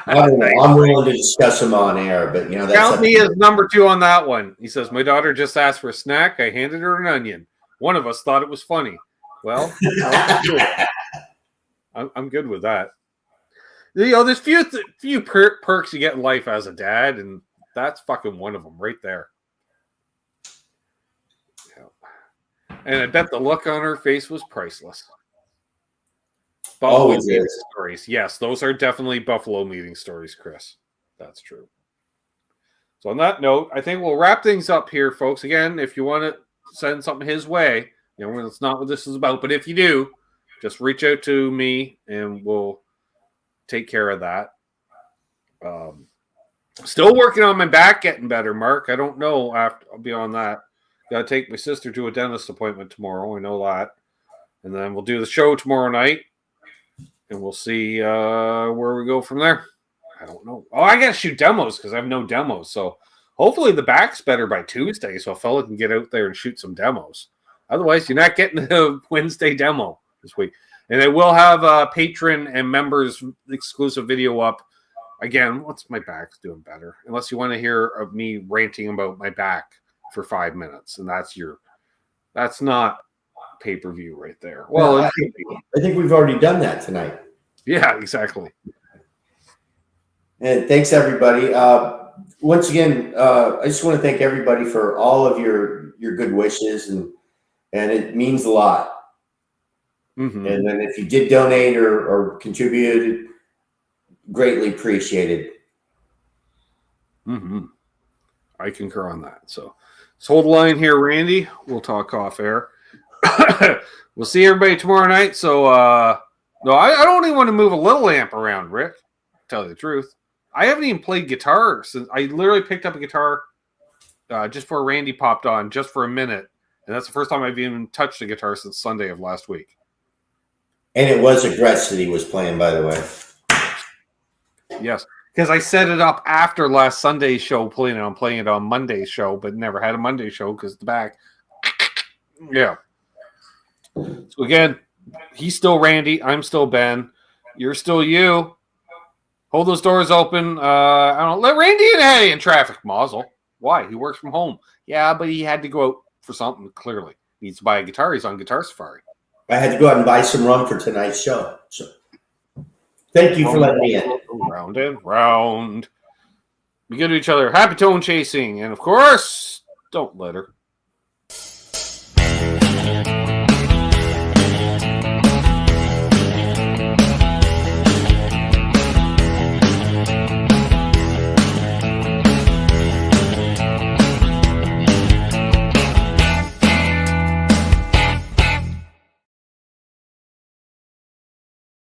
don't know. I'm willing to discuss them on air, but that's count me as number 2 on that one. He says, my daughter just asked for a snack. I handed her an onion. One of us thought it was funny. Well, I'm good with that. There's few perks you get in life as a dad, and that's fucking one of them right there. Yeah. And I bet the look on her face was priceless. Buffalo meeting stories. Yes, those are definitely Buffalo meeting stories, Chris. That's true. So on that note, I think we'll wrap things up here, folks. Again, if you want to send something his way, it's not what this is about, but if you do, just reach out to me and we'll take care of that. Still working on my back getting better, Mark. I don't know I'll be on that. Got to take my sister to a dentist appointment tomorrow. I know that. And then we'll do the show tomorrow night. And we'll see where we go from there. I don't know. Oh, I got to shoot demos because I have no demos. So hopefully the back's better by Tuesday so a fella can get out there and shoot some demos. Otherwise, you're not getting the Wednesday demo this week. And I will have a patron and members exclusive video up. Again, once my back's doing better. Unless you want to hear of me ranting about my back for 5 minutes. And that's not pay-per-view right there. Well, I think we've already done that tonight. Yeah, exactly. And thanks, everybody. Once again, I just want to thank everybody for all of your good wishes, and it means a lot. Mm-hmm. And then if you did donate or contributed, greatly appreciated. Mm-hmm. I concur on that. So let's hold the line here, Randy. We'll talk off air. We'll see everybody tomorrow night. So, no, I don't even want to move a little amp around, Rick. To tell you the truth, I haven't even played guitar since I literally picked up a guitar just before Randy popped on, just for a minute, and that's the first time I've even touched a guitar since Sunday of last week. And it was Aggress that he was playing, by the way. Yes, because I set it up after last Sunday's show, playing it on Monday's show, but never had a Monday show because the back. Yeah. So again, he's still Randy. I'm still Ben. You're still you. Hold those doors open. I don't let Randy in traffic. Mazel. Why? He works from home. Yeah, but he had to go out for something. Clearly, he needs to buy a guitar. He's on Guitar Safari. I had to go out and buy some rum for tonight's show. So, thank you for letting me in. Round and round. Be good to each other. Happy tone chasing, and of course, don't let her.